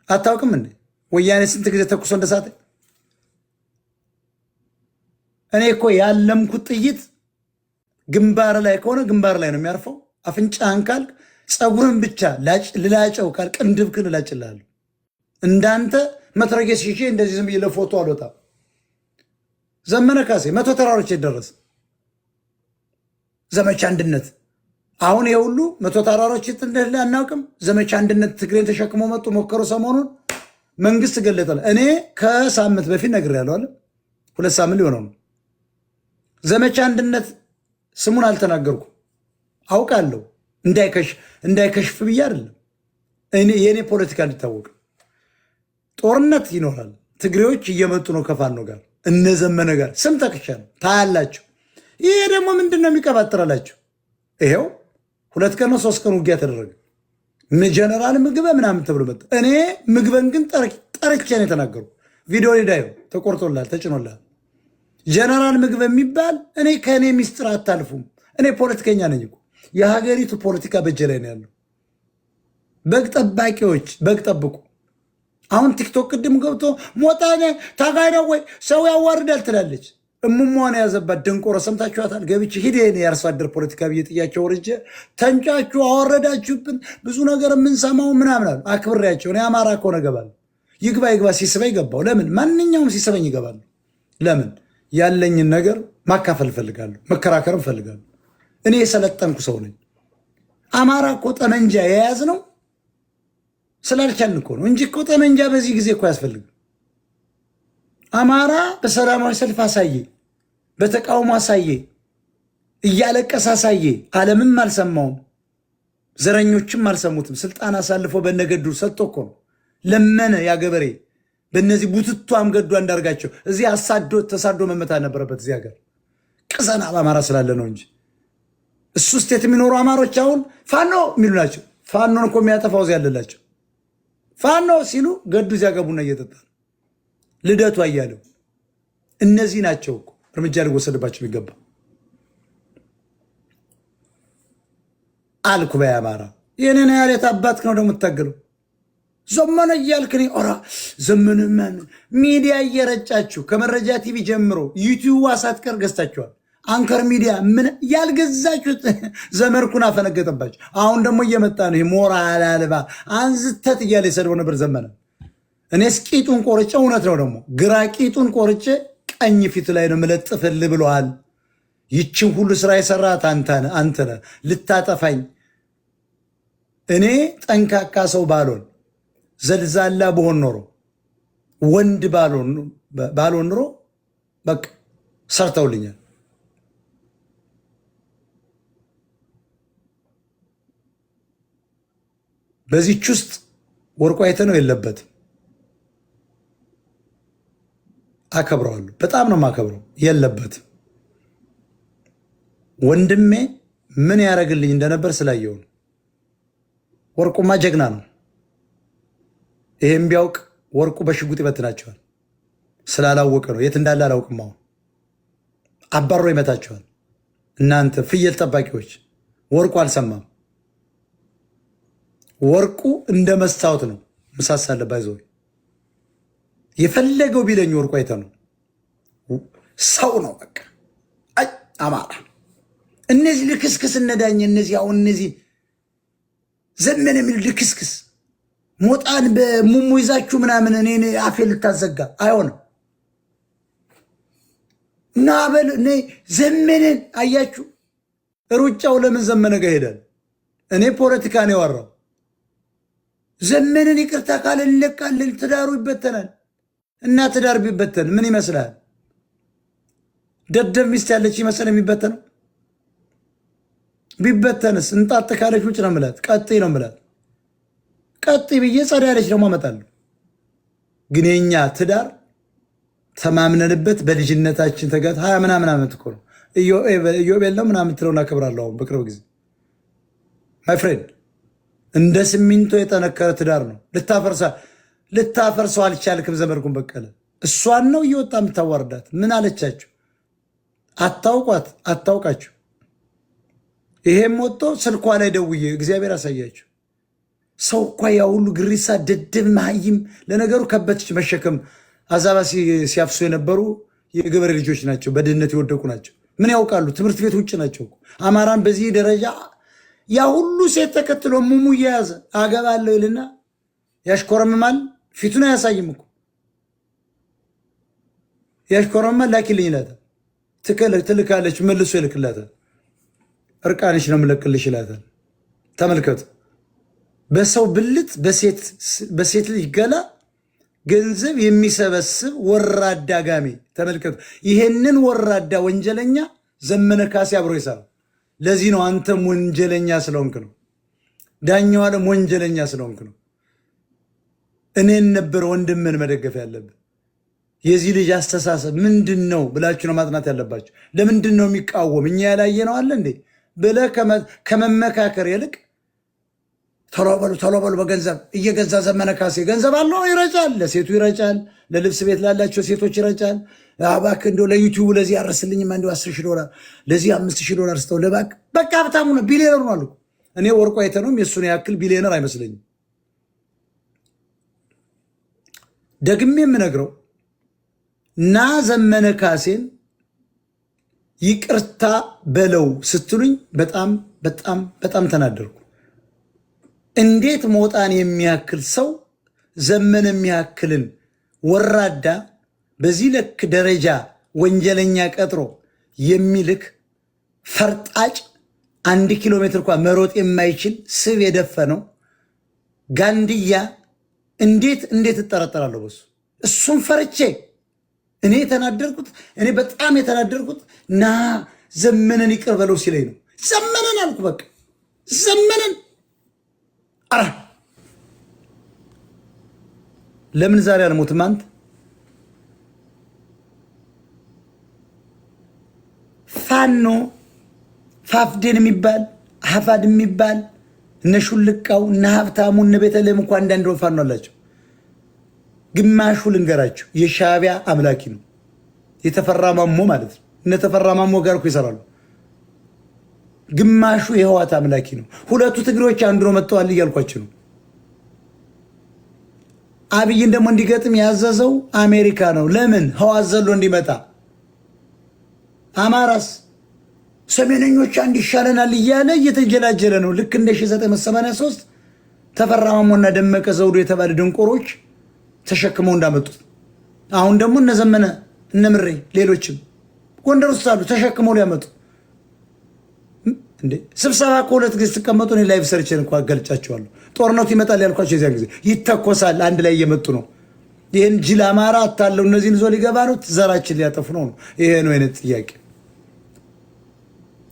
አታውቅም እንዴ? ወያኔ ስንት ጊዜ ተኩሶ እንደሳተ። እኔ እኮ ያለምኩት ጥይት ግንባር ላይ ከሆነ ግንባር ላይ ነው የሚያርፈው። አፍንጫህን ካልክ ፀጉርን ብቻ ልላጨው ካልክ ቅንድብክን ልላጭልሃለሁ። እንዳንተ መትረጌስ ይዤ እንደዚህ ዝም ብዬ ለፎቶ አልወጣም። ዘመነ ካሴ 100 ተራሮች የደረሰ ዘመቻ አንድነት። አሁን የሁሉ 100 ተራሮች እንደለ አናውቅም። ዘመቻ አንድነት ትግሬን ተሸክሞ መጡ ሞከሩ። ሰሞኑን መንግስት ገለጠለ። እኔ ከሳምንት በፊት ነግሬያለሁ አለ 2 ሳምንት ሊሆነው ነው። ዘመቻ አንድነት ስሙን አልተናገርኩም አውቃለሁ። እንዳይከሽፍ ብዬ አይደለም። የእኔ ፖለቲካ እንዲታወቅ ጦርነት ይኖራል። ትግሬዎች እየመጡ ነው ከፋኖ ጋር እነ ዘመነ ጋር ስም ተክቻለሁ። ታያላችሁ። ይሄ ደግሞ ምንድን ነው የሚቀባጥራላችሁ? ይሄው 2 ቀን ነው 3 ቀን ውጊያ ተደረገ። ጀነራል ምግበ ምናምን ተብሎ መጣ። እኔ ምግበን ግን ጠርቼ ነው የተናገሩ። ቪዲዮ ሊዳዩ ተቆርጦላል፣ ተጭኖላል። ጀነራል ምግበ የሚባል እኔ ከእኔ ሚስጥር አታልፉም። እኔ ፖለቲከኛ ነኝ እኮ። የሀገሪቱ ፖለቲካ በእጄ ላይ ነው ያለው። በግ ጠባቂዎች በግ ጠብቁ። አሁን ቲክቶክ ቅድም ገብቶ ሞጣኔ ታጋይ ነው ወይ ሰው ያዋርዳል ትላለች። እሙሟን የያዘባት ደንቆሮ ሰምታችኋታል። ገብቼ ሂድ የአርሶ አደር ፖለቲካ ብዬ ጥያቸው ወርጄ ተንጫችሁ አወረዳችሁብን ብዙ ነገር የምንሰማው ምናምን አሉ። አክብሬያቸው እኔ አማራ ከሆነ እገባለሁ። ይግባ ሲስበኝ ገባው። ለምን ማንኛውም ሲስበኝ ይገባለሁ። ለምን ያለኝን ነገር ማካፈል እፈልጋለሁ፣ መከራከርም እፈልጋለሁ። እኔ የሰለጠንኩ ሰው ነኝ። አማራ እኮ ጠመንጃ የያዝ ነው ስላልቻልን እኮ ነው እንጂ እኮ ጠመንጃ በዚህ ጊዜ እኮ አያስፈልግም። አማራ በሰላማዊ ሰልፍ አሳየ፣ በተቃውሞ አሳየ፣ እያለቀሰ አሳየ። ዓለምም አልሰማውም፣ ዘረኞችም አልሰሙትም። ስልጣን አሳልፎ በነገዱ ሰጥቶ እኮ ነው ለመነ። ያገበሬ በእነዚህ ቡትቷም ገዱ አንዳርጋቸው እዚህ ተሳዶ መመታት ነበረበት። እዚህ ሀገር ቅዘና በአማራ ስላለ ነው እንጂ እሱ ስቴት የሚኖሩ አማሮች አሁን ፋኖ የሚሉ ናቸው። ፋኖን እኮ የሚያጠፋው እዚህ ያለላቸው ፋኖ ሲሉ ገዱ እዚያ ገቡና እየጠጣ ልደቱ አያለው እነዚህ ናቸው እኮ እርምጃ ሊወሰድባቸው የሚገባ አልኩ። በአማራ የኔን ያህል የታባትክ ነው ደግሞ የምታገለው ዘመነ እያልክ እኔ ኦራ ዘመነ ሚዲያ እየረጫችሁ ከመረጃ ቲቪ ጀምሮ ዩቲዩብ ሳትቀር ገዝታችኋል። አንከር ሚዲያ ምን ያልገዛችሁት ዘመርኩን አፈነገጠባችሁ። አሁን ደግሞ እየመጣ ነው ሞራል አልባ አንዝተት እያለ የሰድቦ ነበር ዘመነ። እኔስ ቂጡን ቆርጬ እውነት ነው ደግሞ ግራ ቂጡን ቆርጬ ቀኝ ፊት ላይ ነው መለጥፍልህ ብለዋል። ይችን ሁሉ ስራ የሰራት አንተ ነህ ልታጠፋኝ። እኔ ጠንካካ ሰው ባልሆን ዘልዛላ በሆን ኖሮ ወንድ ባልሆን ኖሮ በቃ ሰርተውልኛል። በዚህች ውስጥ ወርቁ አይተነው የለበትም። አከብረዋለሁ፣ በጣም ነው የማከብረው። የለበትም። ወንድሜ ምን ያደርግልኝ እንደነበር ስላየው ነው። ወርቁማ ጀግና ነው። ይሄም ቢያውቅ ወርቁ በሽጉጥ ይበትናቸዋል። ስላላወቀ ነው። የት እንዳለ አላውቅም። አሁን አባሮ ይመታቸዋል። እናንተ ፍየል ጠባቂዎች፣ ወርቁ አልሰማም። ወርቁ እንደ መስታወት ነው። ምሳሳለ ባይዘው የፈለገው ቢለኝ ወርቁ አይተ ነው። ሰው ነው በቃ። አይ አማራ እነዚህ ልክስክስ እነዳኝ እነዚህ አሁን እነዚህ ዘመን የሚል ልክስክስ ሞጣን በሙሙ ይዛችሁ ምናምን እኔ አፌ ልታዘጋ አይሆንም። ናበል እኔ ዘመንን አያችሁ። ሩጫው ለምን ዘመነ ጋር ሄዳል? እኔ ፖለቲካ ነው ያወራው። ዘመንን ይቅርታ ካለ እንለቃለን፣ ትዳሩ ይበተናል። እና ትዳር ቢበተን ምን ይመስላል? ደደብ ሚስት ያለች ይመስል የሚበተነው? ቢበተንስ እንጣጥ ካለች ውጭ ነው ምላት፣ ቀጥይ ነው ምላት። ቀጥይ ብዬ ጸዳ ያለች ደግሞ አመጣለሁ። ግን የኛ ትዳር ተማምነንበት በልጅነታችን ተጋት 20 ምናምን ዓመት እኮ ነው። ኢዮቤል ነው ምናምን ትለውን አከብራለሁ። አሁን በቅርብ ጊዜ ማይ ፍሬንድ እንደ ሲሚንቶ የጠነከረ ትዳር ነው። ልታፈርሰው አልቻልክም። ዘመድኩን በቀለ እሷን ነው እየወጣ የምታዋርዳት። ምን አለቻችሁ? አታውቋት፣ አታውቃችሁ። ይሄም ወጥቶ ስልኳ ላይ ደውዬ እግዚአብሔር አሳያችሁ። ሰው እኳ ያ ሁሉ ግሪሳ ደደብ መሀይም። ለነገሩ ከበትች መሸከም አዛባ ሲያፍሱ የነበሩ የገበሬ ልጆች ናቸው። በድህነት የወደቁ ናቸው። ምን ያውቃሉ? ትምህርት ቤት ውጭ ናቸው። አማራን በዚህ ደረጃ ያ ሁሉ ሴት ተከትሎ ሙሙ እየያዘ አገባለሁ ይልና ያሽኮረምማል። ፊቱን አያሳይም እኮ ያሽኮረምማል። ላኪልኝ ይላታል። ትልካለች፣ መልሶ ይልክላታል። እርቃንሽ ነው የምለቅልሽ ይላታል። ተመልከቱ። በሰው ብልት በሴት ልጅ ገላ ገንዘብ የሚሰበስብ ወራዳ ጋሜ ተመልከቱ። ይሄንን ወራዳ ወንጀለኛ ዘመነ ካሴ አብሮ ይሰራል። ለዚህ ነው አንተም ወንጀለኛ ስለሆንክ ነው። ዳኛው ዓለም ወንጀለኛ ስለሆንክ ነው። እኔን ነበር ወንድምን መደገፍ ያለብን። የዚህ ልጅ አስተሳሰብ ምንድን ነው ብላችሁ ነው ማጥናት ያለባችሁ። ለምንድን ነው የሚቃወም? እኛ ያላየ ነው አለ እንዴ ብለህ ከመመካከር ይልቅ ቶሎ በሉ በገንዘብ እየገዛ ዘመነ ካሴ ገንዘብ አለው ይረጫል። ለሴቱ ይረጫል፣ ለልብስ ቤት ላላቸው ሴቶች ይረጫል። እባክህ እንደው ለዩቲዩብ ለዚህ ያረስልኝማ እንደው $10,000 ለዚህ $5,000 ስተው ለባክ በቃ ሀብታሙ ነው፣ ቢሊዮነር ነው አሉ። እኔ ወርቁ አይተነውም የእሱን ያክል ቢሊዮነር አይመስለኝም። ደግሜ የምነግረው እና ዘመነ ካሴን ይቅርታ በለው ስትሉኝ በጣም በጣም በጣም ተናደርኩ። እንዴት ሞጣን የሚያክል ሰው ዘመን የሚያክልን ወራዳ በዚህ ልክ ደረጃ ወንጀለኛ ቀጥሮ የሚልክ ፈርጣጭ 1 ኪሎ ሜትር እንኳን መሮጥ የማይችል ስብ የደፈነው ጋንድያ እንዴት እጠረጠራለሁ በሱ? እሱን ፈርቼ እኔ በጣም የተናደርኩት ና ዘመንን ይቅር በለው ሲለኝ ነው። ዘመንን አልኩ በቃ ዘመንን። አረ ለምን ዛሬ አልሞትም? አንተ ፋኖ ፋፍዴን የሚባል ሀፋድ የሚባል እነ ሹልቃው እነ ሀብታሙ እነ ቤተልሔም እንኳ አንዳንድ ፋኖ አላቸው። ግማሹ ልንገራቸው የሻዕቢያ አምላኪ ነው። የተፈራ ማሞ ማለት ነው። እነ ተፈራ ማሞ ጋር እኮ ይሰራሉ። ግማሹ የህዋት አምላኪ ነው። ሁለቱ ትግሬዎች አንዱ ነው መጥተዋል እያልኳቸው ነው። አብይን ደግሞ እንዲገጥም ያዘዘው አሜሪካ ነው። ለምን ህዋት ዘሎ እንዲመጣ። አማራስ ሰሜነኞች አንድ ይሻለናል እያለ እየተጀላጀለ ነው። ልክ እንደ 1983 ተፈራ ማሞና ደመቀ ዘውዱ የተባለ ድንቆሮች ተሸክመው እንዳመጡት አሁን ደግሞ እነ ዘመነ እነ ምሬ ሌሎችም ጎንደር ውስጥ አሉ ተሸክመው ሊያመጡ እንዴ። ስብሰባ ከሁለት ጊዜ ተቀመጡ። እኔ ላይቭ ሰርቼን እንኳን ገልጫቸዋለሁ። ጦርነቱ ይመጣል ያልኳቸው የዚያን ጊዜ ይተኮሳል። አንድ ላይ እየመጡ ነው። ይህን ጅል አማራ አታለው እነዚህን ይዞ ሊገባ ነው። ዘራችን ሊያጠፉ ነው። ይሄ ነው አይነት ጥያቄ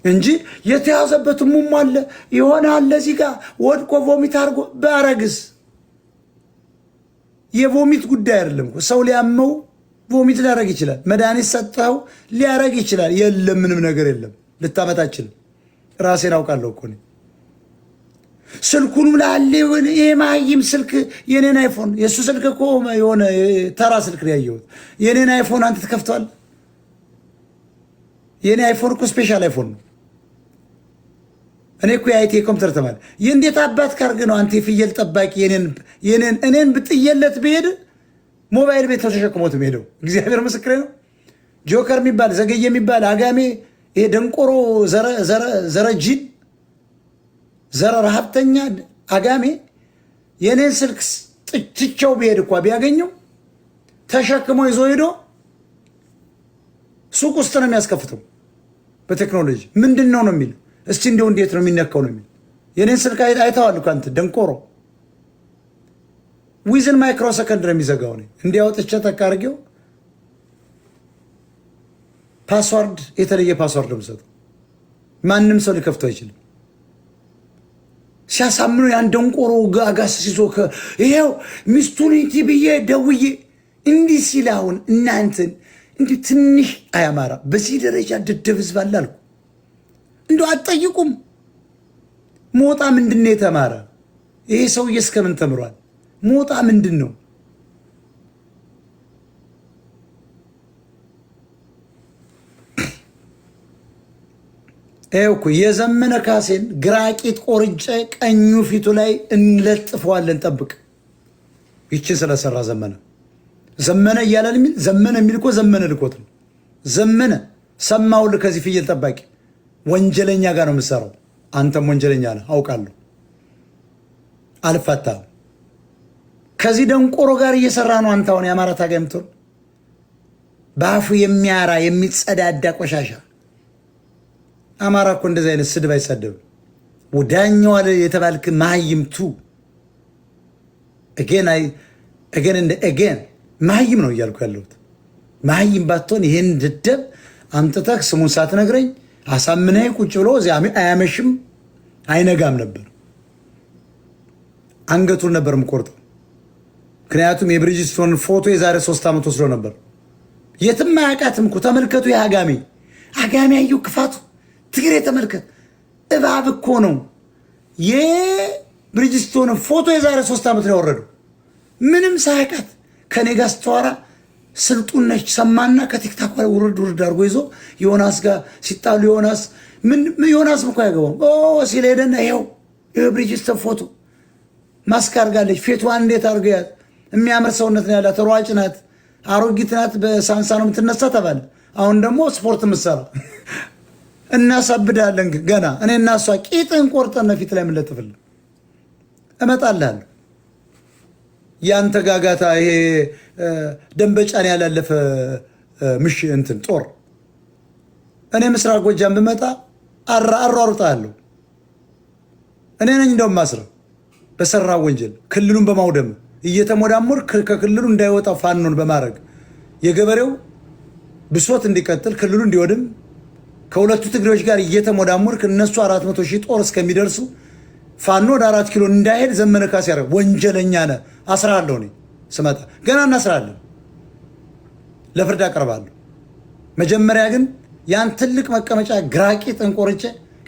እንጂ የተያዘበት ሙሙ አለ የሆነ አለ እዚህ ጋር ወድቆ ቮሚት አድርጎ ባረግስ የቮሚት ጉዳይ አይደለም። ሰው ሊያመው ቮሚት ሊያረግ ይችላል። መድኃኒት ሰጠው ሊያረግ ይችላል። የለም ምንም ነገር የለም። ልታመጣችን ራሴን አውቃለሁ እኮ ነው። ስልኩንም ላለ ይሄ ማይም ስልክ የኔን አይፎን የሱ ስልክ እኮ የሆነ ተራ ስልክ ነው ያየሁት። የኔን አይፎን አንተ ተከፍቷል። የኔ አይፎን እኮ ስፔሻል አይፎን ነው። እኔ እኮ የአይቲ ኮምፒውተር ተማሪ የእንዴት አባት ካርግ ነው አንተ የፍየል ጠባቂ እኔን ብጥየለት ብሄድ ሞባይል ቤት ተሸክሞት ሄደው እግዚአብሔር ምስክሬ ነው። ጆከር የሚባል ዘገየ የሚባል አጋሜ ይሄ ደንቆሮ ዘረጅን ዘረ ረሀብተኛ አጋሜ የኔን ስልክ ጥችቸው ብሄድ እኳ ቢያገኘው ተሸክሞ ይዞ ሄዶ ሱቅ ውስጥ ነው የሚያስከፍተው። በቴክኖሎጂ ምንድን ነው የሚል እስቲ እንደው እንዴት ነው የሚነካው ነው የሚል የኔን ስልክ አይተዋል እኮ አንተ ደንቆሮ። ዊዝን ማይክሮ ሰከንድ ነው የሚዘጋው። ነው እንዲያወጥቼ ተካርጌው ፓስወርድ የተለየ ፓስወርድ ነው የምሰጠው። ማንም ሰው ሊከፍተው አይችልም። ሲያሳምኑ ያን ደንቆሮ ጋጋስ ሲዞ ይሄው ሚስቱን ብዬ ደውዬ እንዲህ ሲል አሁን እናንተን እንዲህ ትንሽ አያማራ በዚህ ደረጃ ደደብ ህዝብ አለ አልኩ። እንደው አትጠይቁም። ሞጣ ምንድን ነው የተማረ? ይሄ ሰውዬ እስከምን ተምሯል? ሞጣ ምንድን ነው? ይኸው እኮ የዘመነ ካሴን ግራቂት ቆርጬ ቀኙ ፊቱ ላይ እንለጥፈዋለን። ጠብቅ። ይችን ስለሰራ ዘመነ እያለን የሚል ዘመነ የሚል እኮ ዘመነ ልኮት ነው። ዘመነ ሰማሁልህ። ከዚህ ፍየል ጠባቂ ወንጀለኛ ጋር ነው የምትሰራው። አንተም ወንጀለኛ ነህ አውቃለሁ። አልፋታም። ከዚህ ደንቆሮ ጋር እየሰራ ነው። አንተ አሁን የአማራ ታጋይ የምትሆን በአፉ የሚያራ የሚጸዳዳ ቆሻሻ አማራ እኮ እንደዚህ አይነት ስድብ አይሳደብም። ወዳኛው አለ የተባልክ ማይምቱ እገን ማይም ነው እያልኩ ያለሁት። ማይም ባትሆን ይሄን ድደብ አምጥተህ ስሙን ሳትነግረኝ አሳምነህ ቁጭ ብሎ እዚያ አያመሽም አይነጋም ነበር። አንገቱን ነበር የምቆርጠው። ምክንያቱም የብሪጅስቶን ፎቶ የዛሬ 3 ዓመት ወስዶ ነበር። የትም አያውቃትም እኮ ተመልከቱ። የአጋሜ አየው ክፋቱ። ትግሬ ተመልከት። እባብ እኮ ነው። የብሪጅስቶን ፎቶ የዛሬ 3 ዓመት ነው ያወረደው። ምንም ሳያውቃት ከኔ ጋር ስተዋራ ስልጡን ነች። ሰማና ከቲክታክ ላይ ውርድ አድርጎ ይዞ ዮናስ ጋር ሲጣሉ ዮናስ እኮ ያገባው ሲል ሄደና ይኸው የብሪጅስቶን ፎቶ ማስክ አድርጋለች። ፌቷን እንዴት አድርገ ያዝ የሚያምር ሰውነት ነው ያላት። ሯጭ ናት፣ አሮጊት ናት፣ በሳንሳ ነው የምትነሳ ተባለ። አሁን ደግሞ ስፖርት የምትሰራ እናሳብዳለን። ገና እኔ እና እሷ ቂጥን ቆርጠን ፊት ላይ የምንለጥፍልን እመጣልሃለሁ። ያንተ ጋጋታ ይሄ ደንበጫን ያላለፈ ምሽ እንትን ጦር እኔ ምስራቅ ጎጃም ብመጣ አሯሩጣለሁ። እኔ ነኝ እንደውም ማስረው በሰራ ወንጀል ክልሉን በማውደም እየተሞዳሞር ከክልሉ እንዳይወጣ ፋኖን በማድረግ የገበሬው ብሶት እንዲቀጥል ክልሉ እንዲወድም ከሁለቱ ትግሬዎች ጋር እየተሞዳሞር እነሱ 400,000 ጦር እስከሚደርሱ ፋኖ ወደ 4 ኪሎ እንዳይሄድ ዘመነ ካሴ ያደረገ ወንጀለኛ ነህ። አስራለሁ። እኔ ስመጣ ገና እናስራለን፣ ለፍርድ አቀርባለሁ። መጀመሪያ ግን ያን ትልቅ መቀመጫ ግራቂ ጠንቆርጬ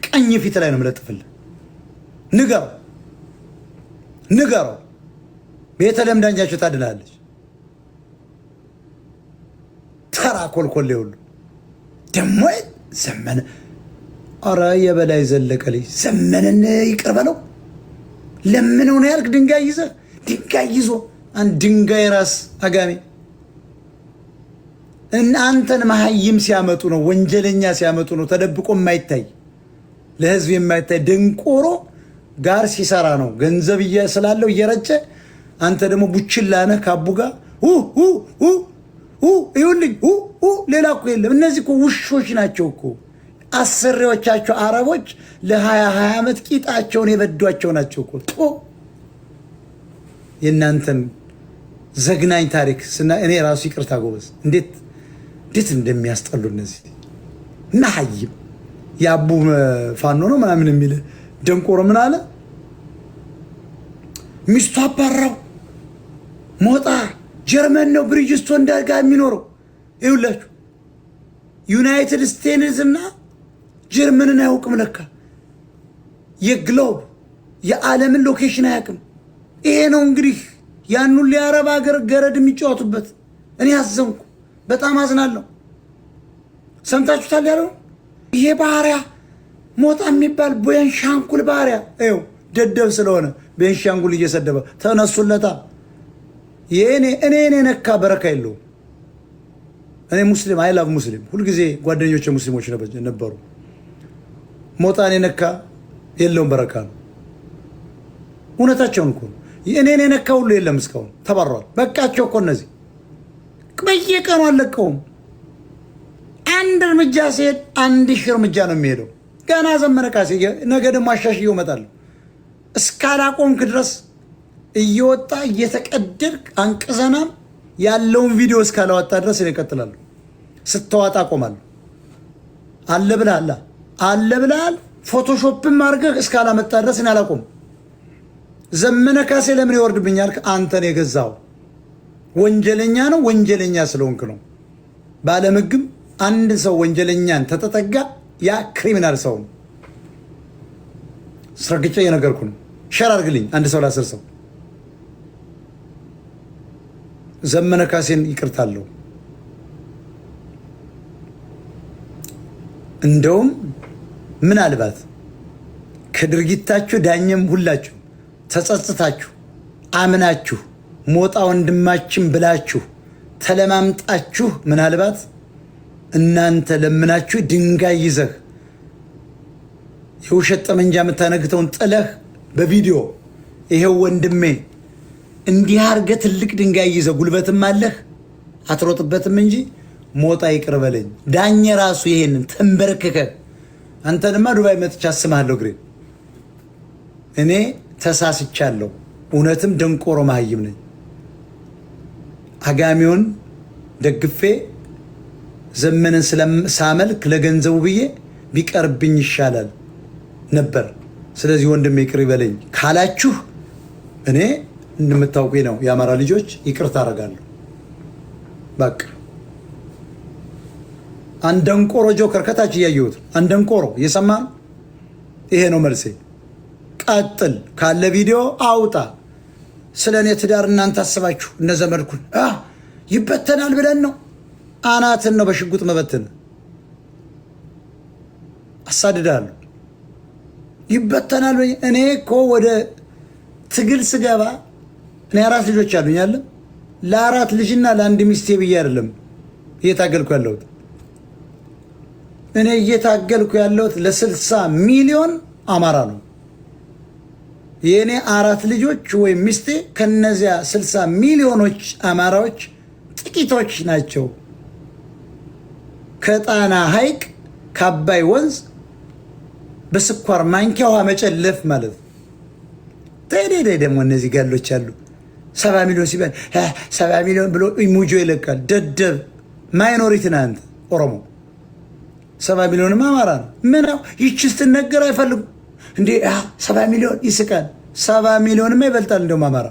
ቀኝ ፊት ላይ ነው የምለጥፍልህ። ንገረው። ቤተልሔም ዳኛቸው ታድናለች። ተራ ኮልኮሌ ሁሉ ደግሞ ዘመነ አረ የበላይ ዘለቀ ልጅ ዘመነን ይቅር በለው። ለምነው ነው ያልክ? ድንጋይ ይዞ አንድ ድንጋይ ራስ አጋሜ እናንተን መሀይም ሲያመጡ ነው፣ ወንጀለኛ ሲያመጡ ነው። ተደብቆ የማይታይ ለህዝብ የማይታይ ደንቆሮ ጋር ሲሰራ ነው ገንዘብ ስላለው እየረጨ። አንተ ደግሞ ቡችላ ነህ ካቡ ጋር ይሁልኝ። ሌላ እኮ የለም። እነዚህ እኮ ውሾች ናቸው እኮ አሰሪዎቻቸው አረቦች ለ20 ዓመት ቂጣቸውን የበዷቸው ናቸው እኮ። የእናንተን ዘግናኝ ታሪክ እኔ ራሱ ይቅርታ ጎበዝ፣ እንዴት እንደሚያስጠሉ እነዚህ እና ሀይም የአቡ ፋኖ ነው ምናምን የሚል ደንቆሮ ምን አለ ሚስቱ አባራው ሞጣ ጀርመን ነው ብሪጅስቶን ዳጋ የሚኖረው። ይኸውላችሁ ዩናይትድ ስቴትስ እና ጀርመንን አያውቅም ለካ። የግሎብ የዓለምን ሎኬሽን አያውቅም። ይሄ ነው እንግዲህ ያን ሁሉ የአረብ ሀገር ገረድ የሚጫወቱበት። እኔ አዘንኩ፣ በጣም አዝናለሁ። ሰምታችሁታል ያለው ይሄ ባህሪያ ሞጣ የሚባል ቤንሻንጉል ባህሪያ ይኸው ደደብ ስለሆነ ቤንሻንጉል እየሰደበ ተነሱለታ። እኔ ነካ በረካ የለውም። እኔ ሙስሊም አይላቭ ሙስሊም ሁልጊዜ ጓደኞቼ ሙስሊሞች ነበሩ። ሞጣን ነካ የለውም በረካ ነው። እውነታቸውን እኮ እኔን የነካ ሁሉ የለም እስካሁን ተባረዋል። በቃቸው እኮ እነዚህ በየቀኑ አለቀውም። አንድ እርምጃ ሲሄድ 1000 እርምጃ ነው የሚሄደው። ገና ዘመነ ካሴ ነገ ደግሞ አሻሽዬው እመጣለሁ። እስካላቆምክ ድረስ እየወጣ እየተቀደድክ አንቅዘናም ያለውን ቪዲዮ እስካላወጣ ድረስ እኔ እቀጥላለሁ። ስተዋጣ አቆማለሁ። አለ ብለሃል ፎቶሾፕም አድርገህ እስካላመጣ ድረስ እኔ አላቆም። ዘመነ ካሴ ለምን ይወርድብኛል? አንተን የገዛው ወንጀለኛ ነው። ወንጀለኛ ስለሆንክ ነው። በዓለም ሕግም አንድ ሰው ወንጀለኛን ተጠጋ ያ ክሪሚናል ሰው ነው። ስረግጬ የነገርኩ ነው። ሸር አድርግልኝ አንድ ሰው ለ10 ሰው። ዘመነ ካሴን ይቅርታለሁ። እንደውም ምናልባት ከድርጊታችሁ ዳኘም ሁላችሁ ተጸጽታችሁ አምናችሁ ሞጣ ወንድማችን ብላችሁ ተለማምጣችሁ ምናልባት እናንተ ለምናችሁ ድንጋይ ይዘህ የውሸት ጠመንጃ የምታነግተውን ጥለህ በቪዲዮ ይሄው ወንድሜ እንዲህ አድርገህ ትልቅ ድንጋይ ይዘህ ጉልበትም አለህ አትሮጥበትም እንጂ ሞጣ ይቅር በለኝ። ዳኘ ራሱ ይሄንን ተንበርክከህ አንተንማ ዱባይ መጥቻ አስማለሁ ግሬ እኔ ተሳስቻለሁ። እውነትም ደንቆሮ መሀይም ነኝ። አጋሚውን ደግፌ ዘመንን ሳመልክ ለገንዘቡ ብዬ ቢቀርብኝ ይሻላል ነበር። ስለዚህ ወንድሜ ይቅር ይበለኝ ካላችሁ እኔ እንደምታውቁኝ ነው የአማራ ልጆች ይቅርታ አደርጋለሁ። በቃ አንደንቆሮ ጆከር ከታች እያየሁት አንደንቆሮ እየሰማ ነው። ይሄ ነው መልሴ። ቀጥል ካለ ቪዲዮ አውጣ። ስለ እኔ ትዳር እናንተ አስባችሁ እነ ዘመድኩን ይበተናል ብለን ነው። አናትን ነው በሽጉጥ መበትን አሳድዳለሁ። ይበተናል። እኔ እኮ ወደ ትግል ስገባ እኔ 4 ልጆች አሉኝ አለ ለ4 ልጅና ለ1 ሚስቴ ብዬ አይደለም እየታገልኩ ያለሁት። እኔ እየታገልኩ ያለሁት ለ60 ሚሊዮን አማራ ነው። የእኔ 4 ልጆች ወይም ሚስቴ ከነዚያ 60 ሚሊዮኖች አማራዎች ጥቂቶች ናቸው። ከጣና ሐይቅ ከአባይ ወንዝ በስኳር ማንኪያ ውሃ መጨለፍ ማለት ነው። ተደደ ደግሞ እነዚህ ጋሎች አሉ 70 ሚሊዮን ሲባል 70 ሚሊዮን ብሎ ኢሙጆ ይለቃል። ደደብ ማይኖሪቲ ነህ አንተ ኦሮሞ። 70 ሚሊዮንም አማራ ነው። ምን ነው ይህች ስትነገር አይፈልጉም እንዴ? 70 ሚሊዮን ይስቃል። 70 ሚሊዮንም ይበልጣል። እንደውም አማራ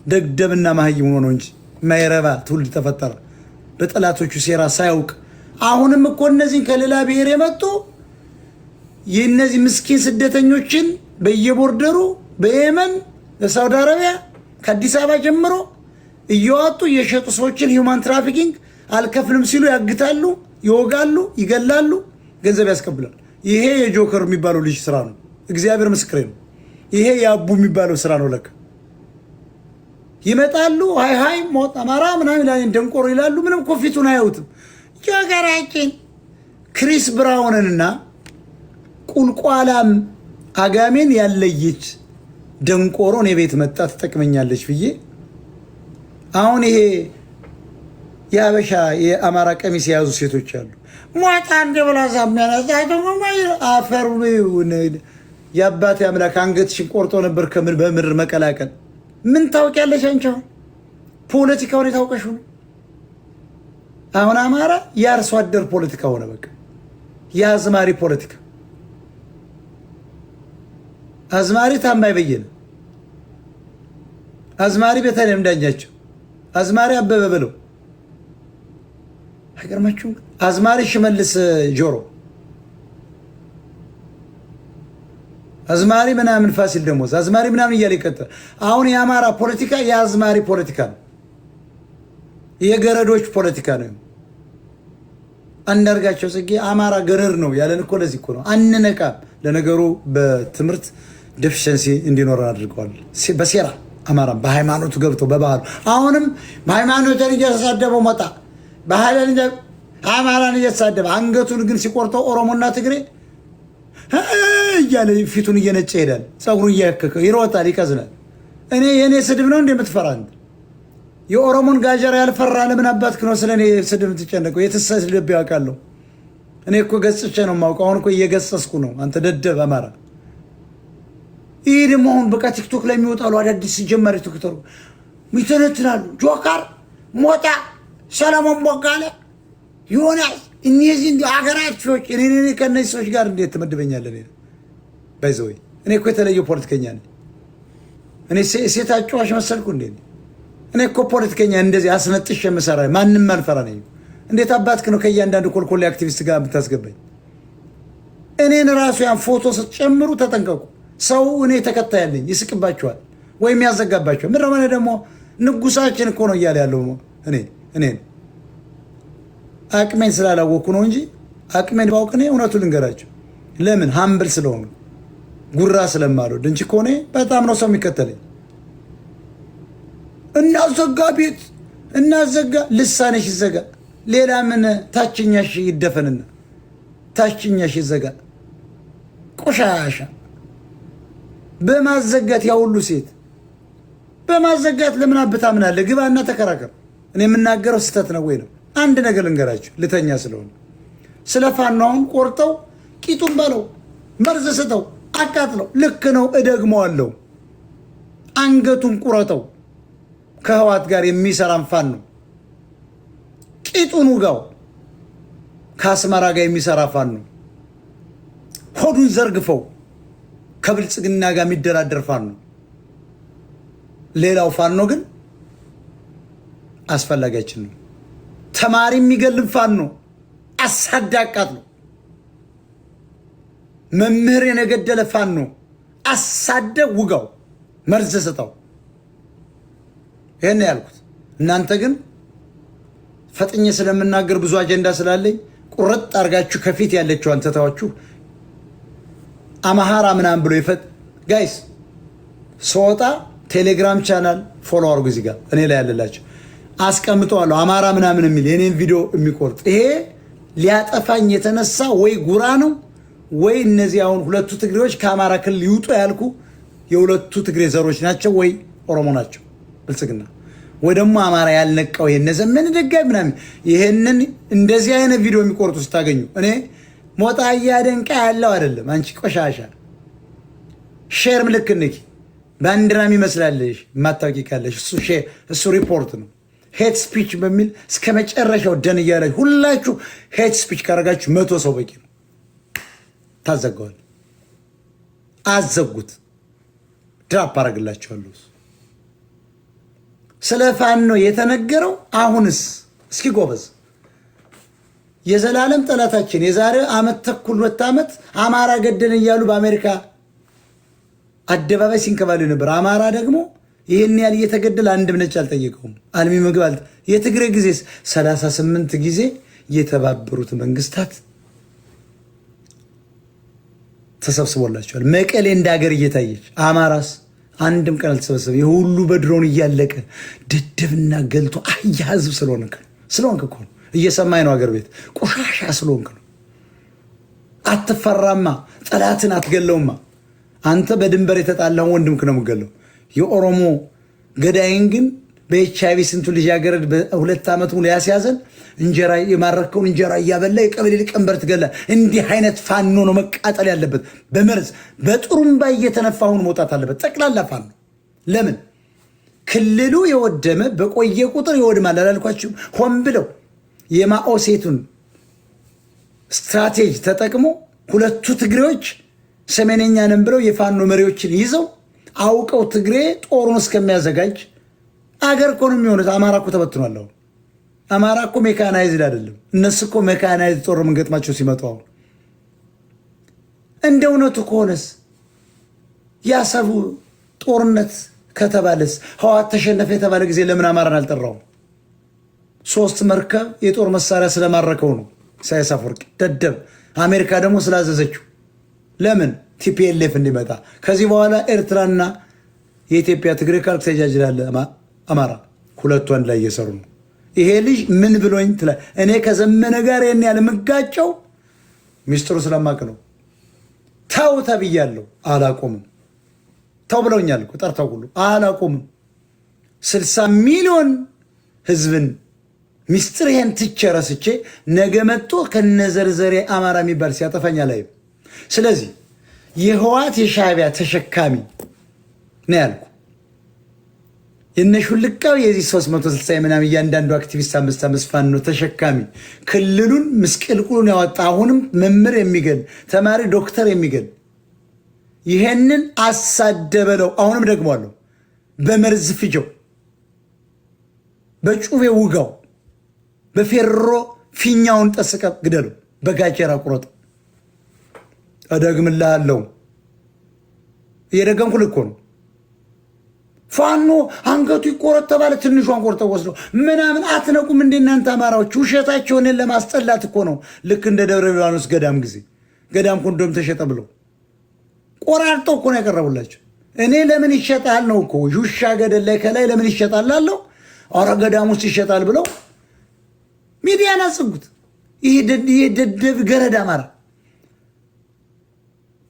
ደደብና መሀይም ሆኖ እንጂ ማይረባ ትውልድ ተፈጠረ በጠላቶቹ ሴራ ሳያውቅ። አሁንም እኮ እነዚህን ከሌላ ብሔር የመጡ የእነዚህ ምስኪን ስደተኞችን በየቦርደሩ በየመን በሳውዲ አረቢያ ከአዲስ አበባ ጀምሮ እየዋጡ እየሸጡ ሰዎችን ሂውማን ትራፊኪንግ አልከፍልም ሲሉ ያግታሉ፣ ይወጋሉ፣ ይገላሉ፣ ገንዘብ ያስቀብላል። ይሄ የጆከር የሚባለው ልጅ ስራ ነው። እግዚአብሔር ምስክሬ ነው። ይሄ የአቡ የሚባለው ስራ ነው። ለካ ይመጣሉ፣ ሃይ ሞት አማራ ምናምን ደንቆሮ ይላሉ። ምንም እኮ ፊቱን አያዩትም። ጆከራችን ክሪስ ብራውንንና ቁልቋላም አጋሜን ያለየች ደንቆሮ እኔ ቤት መጣ ትጠቅመኛለች ብዬ አሁን ይሄ የሀበሻ የአማራ ቀሚስ የያዙ ሴቶች አሉ። ሞታ እንደ ብላዛ የሚያነሳ ደግሞ አፈር የአባቴ አምላክ አንገትሽን ቆርጦ ነበር በምድር መቀላቀል ምን ታውቂያለሽ አንቺ? አሁን ፖለቲካውን የታውቀሽው ነው። አሁን አማራ የአርሶ አደር ፖለቲካ ሆነ። በቃ የአዝማሪ ፖለቲካ። አዝማሪ ታማኝ በየነ፣ አዝማሪ ቤተልሔም ዳኛቸው፣ አዝማሪ አበበ ብለው አይገርማችሁም? አዝማሪ ሽመልስ ጆሮ፣ አዝማሪ ምናምን ፋሲል ደሞዝ፣ አዝማሪ ምናምን እያለ ይቀጥላል። አሁን የአማራ ፖለቲካ የአዝማሪ ፖለቲካ ነው። የገረዶች ፖለቲካ ነው። አንዳርጋቸው ጽጌ አማራ ገረድ ነው ያለን እኮ ለዚህ እኮ ነው። አንነቃም። ለነገሩ በትምህርት ዴፊሸንሲ እንዲኖረን አድርገዋል። በሴራ አማራም በሃይማኖቱ ገብቶ በባህሉ አሁንም በሃይማኖትን እየተሳደበው መጣ። ባህልን አማራን እየተሳደበ አንገቱን ግን ሲቆርጠው ኦሮሞና ትግሬ እያለ ፊቱን እየነጨ ይሄዳል። ፀጉሩን እያከከ ይሮጣል፣ ይቀዝናል። እኔ የእኔ ስድብ ነው እንደምትፈራ አንተ የኦሮሞን ጋጀራ ያልፈራ ለምን አባትክ ነው ስለኔ ስድብ ትጨነቀው? የተሰድብ ያውቃለሁ። እኔ እኮ ገጽቼ ነው የማውቀው። አሁን እኮ እየገጸስኩ ነው። አንተ ደደብ አማራ። ይህ ደግሞ አሁን በቃ ቲክቶክ ላይ የሚወጣሉ አዳዲስ ጀማሪ ቲክቶክ ይተነትናሉ። ጆከር፣ ሞጣ፣ ሰለሞን ቦጋለ፣ ዮናስ እነዚህ እንዲ ሀገራቾች እኔ ከነዚህ ሰዎች ጋር እንዴት ትመድበኛለህ? ባይዘው እኔ እኮ የተለየ ፖለቲከኛ ነኝ። እኔ ሴት አጫዋች መሰልኩ እንዴ? እኔ እኮ ፖለቲከኛ እንደዚህ አስነጥሽ የምሰራ ማንም አልፈራ ነኝ። እንዴት አባትክ ነው ከእያንዳንዱ ኮልኮሌ አክቲቪስት ጋር የምታስገባኝ? እኔን ራሱ ያን ፎቶ ስትጨምሩ ተጠንቀቁ። ሰው እኔ ተከታይ ያለኝ ይስቅባችኋል ወይም ያዘጋባችኋል። ምን ረመነ ደግሞ ንጉሳችን እኮ ነው እያለ ያለው እኔን አቅሜን ስላላወቅኩ ነው እንጂ አቅሜን ባውቅ እኔ እውነቱን ልንገራቸው። ለምን ሀምብል ስለሆኑ ጉራ ስለማልወድ እንጂ እኮ እኔ በጣም ነው ሰው የሚከተለኝ። እናዘጋ ቤት እናዘጋ፣ ልሳነሽ ይዘጋ። ሌላ ምን ታችኛሽ ይደፈንና ታችኛሽ ይዘጋ። ቆሻሻ በማዘጋት ያ ሁሉ ሴት በማዘጋት ለምን አብታ ምን አለ? ግባና ተከራከር። እኔ የምናገረው ስህተት ነው ወይ ነው? አንድ ነገር ልንገራችሁ፣ ልተኛ ስለሆነ ስለ ፋኖ አሁን ቆርጠው ቂጡን በለው መርዝ ስተው አቃጥለው ልክ ነው እደግመዋለሁ። አንገቱን ቁረጠው። ከህዋት ጋር የሚሰራን ፋኖ ቂጡን ውጋው። ከአስመራ ጋር የሚሰራ ፋኖ ሆዱን ዘርግፈው ከብልጽግና ጋር የሚደራደር ፋኖ። ሌላው ፋኖ ግን አስፈላጊያችን ነው። ተማሪ የሚገልም ፋኖ አሳዳቃት ነው። መምህርን የገደለ ፋኖ አሳደ ውጋው፣ መርዝ ስጠው። ይሄን ያልኩት እናንተ ግን ፈጥኜ ስለምናገር ብዙ አጀንዳ ስላለኝ ቁርጥ አርጋችሁ ከፊት ያለችው ተታዋችሁ አማሃራ ምናምን ብሎ ይፈጥ ጋይስ ሶጣ ቴሌግራም ቻናል ፎሎ አርጉ። እዚህ ጋር እኔ ላይ ያለላችሁ አስቀምጠዋለሁ። አማራ ምናምን የሚል የኔን ቪዲዮ የሚቆርጥ ይሄ ሊያጠፋኝ የተነሳ ወይ ጉራ ነው ወይ እነዚህ አሁን ሁለቱ ትግሬዎች ከአማራ ክልል ይውጡ ያልኩ የሁለቱ ትግሬ ዘሮች ናቸው ወይ ኦሮሞ ናቸው ብልጽግና ወይ ደግሞ አማራ ያልነቃው ይሄን ዘመን ደጋይ ምናምን ይሄንን እንደዚህ አይነት ቪዲዮ የሚቆርጡ ስታገኙ እኔ ሞጣ ያደንቃ ያለው አይደለም። አንቺ ቆሻሻ ሼር ምልክት ነኪ ባንዲራም ይመስላልሽ ማታውቂ ካለሽ እሱ ሪፖርት ነው። ሄት ስፒች በሚል እስከ መጨረሻው ደን እያላችሁ ሁላችሁ ሄት ስፒች ካረጋችሁ 100 ሰው በቂ ነው። ታዘጋዋል። አዘጉት። ድራፕ አረግላችኋለሁ። ስለ ፋኖ የተነገረው አሁንስ እስኪ ጎበዝ የዘላለም ጠላታችን የዛሬ አመት ተኩል 2 ዓመት አማራ ገደን እያሉ በአሜሪካ አደባባይ ሲንከባሉ ነበር። አማራ ደግሞ ይሄን ያህል እየተገደለ አንድም ነጭ አልጠየቀውም። አልሚ ምግብ የትግሬ ጊዜ 38 ጊዜ የተባበሩት መንግስታት ተሰብስቦላቸዋል። መቀሌ እንደ ሀገር እየታየች አማራስ አንድም ቀን አልተሰበሰበ። የሁሉ በድሮን እያለቀ ደደብና ገልቶ አህያ ህዝብ ስለሆንክ እኮ ነው። እየሰማኝ ነው። ሀገር ቤት ቆሻሻ ስለሆንክ ነው። አትፈራማ። ጠላትን አትገለውማ። አንተ በድንበር የተጣላውን ወንድምክ ነው የምገለው። የኦሮሞ ገዳይን ግን በኤችአይቪ ስንቱ ልጃገረድ በ2 ዓመት ሙሉ ያስያዘን እንጀራ የማረከውን እንጀራ እያበላ የቀበሌ ሊቀመንበር ትገላ። እንዲህ አይነት ፋኖ ነው መቃጠል ያለበት። በመርዝ በጥሩምባ እየተነፋ አሁን መውጣት አለበት። ጠቅላላ ፋኖ ለምን ክልሉ የወደመ በቆየ ቁጥር ይወድማል አላልኳችሁም? ሆን ብለው የማኦ ሴቱን ስትራቴጂ ተጠቅሞ ሁለቱ ትግሬዎች ሰሜነኛ ነን ብለው የፋኖ መሪዎችን ይዘው አውቀው ትግሬ ጦሩን እስከሚያዘጋጅ አገር እኮ ነው የሚሆኑት። አማራ እኮ ተበትኗል። አሁን አማራ እኮ ሜካናይዝድ አይደለም። እነሱ እኮ ሜካናይዝድ ጦር መንገጥማቸው ሲመጡ አሁን እንደ እውነቱ ከሆነስ ያሰቡ ጦርነት ከተባለስ ህወሓት ተሸነፈ የተባለ ጊዜ ለምን አማራን አልጠራውም? 3 መርከብ የጦር መሳሪያ ስለማረከው ነው ኢሳያስ አፈወርቂ ደደብ። አሜሪካ ደግሞ ስላዘዘችው ለምን ቲፒኤልኤፍ እንዲመጣ። ከዚህ በኋላ ኤርትራና የኢትዮጵያ ትግሬ ካልክ ተጃጅላለ አማራ ሁለቱ አንድ ላይ እየሰሩ ነው። ይሄ ልጅ ምን ብሎኝ ትላ እኔ ከዘመነ ጋር ይሄን ያለ ምጋጨው ሚስጥሩ ስለማቅ ነው። ተው ተብያለሁ፣ አላቆምም። ተው ብለውኛል እኮ ጠርተው ሁሉ አላቆምም። 60 ሚሊዮን ህዝብን ሚስጥር ይሄን ትቼ ረስቼ ነገ መጥቶ ከነዘርዘሬ አማራ የሚባል ሲያጠፋኝ አላይም። ስለዚህ የህወሓት የሻዕቢያ ተሸካሚ ነው ያልኩ የነሹልቃው የዚህ 360 ምናምን እያንዳንዱ አክቲቪስት 5 ፋኖ ተሸካሚ ክልሉን ምስቅልቁሉን ያወጣ አሁንም መምህር የሚገል ተማሪ ዶክተር የሚገል ይሄንን አሳደበለው። አሁንም ደግሞአለሁ፣ በመርዝ ፍጀው፣ በጩቤ ውጋው፣ በፌሮ ፊኛውን ጠስቀ ግደሉ፣ በጋጀራ ቁረጥ። እደግምልሃለሁ፣ እየደገምኩ ልኮ ነው። ፋኖ አንገቱ ይቆረጥ ተባለ፣ ትንሿን ቆርጠው ወስደው ምናምን አትነቁም እንደ እናንተ አማራዎች። ውሸታቸውን ለማስጠላት እኮ ነው። ልክ እንደ ደብረ ሊባኖስ ገዳም ጊዜ ገዳም ኮንዶም ተሸጠ ብለው ቆራርጠው እኮ ነው ያቀረቡላቸው። እኔ ለምን ይሸጣል ነው እኮ ውሻ ገደል ላይ ከላይ ለምን ይሸጣል አለው። ኧረ ገዳም ውስጥ ይሸጣል ብለው ሚዲያን አጽጉት። ይሄ ደደብ ገረድ አማራ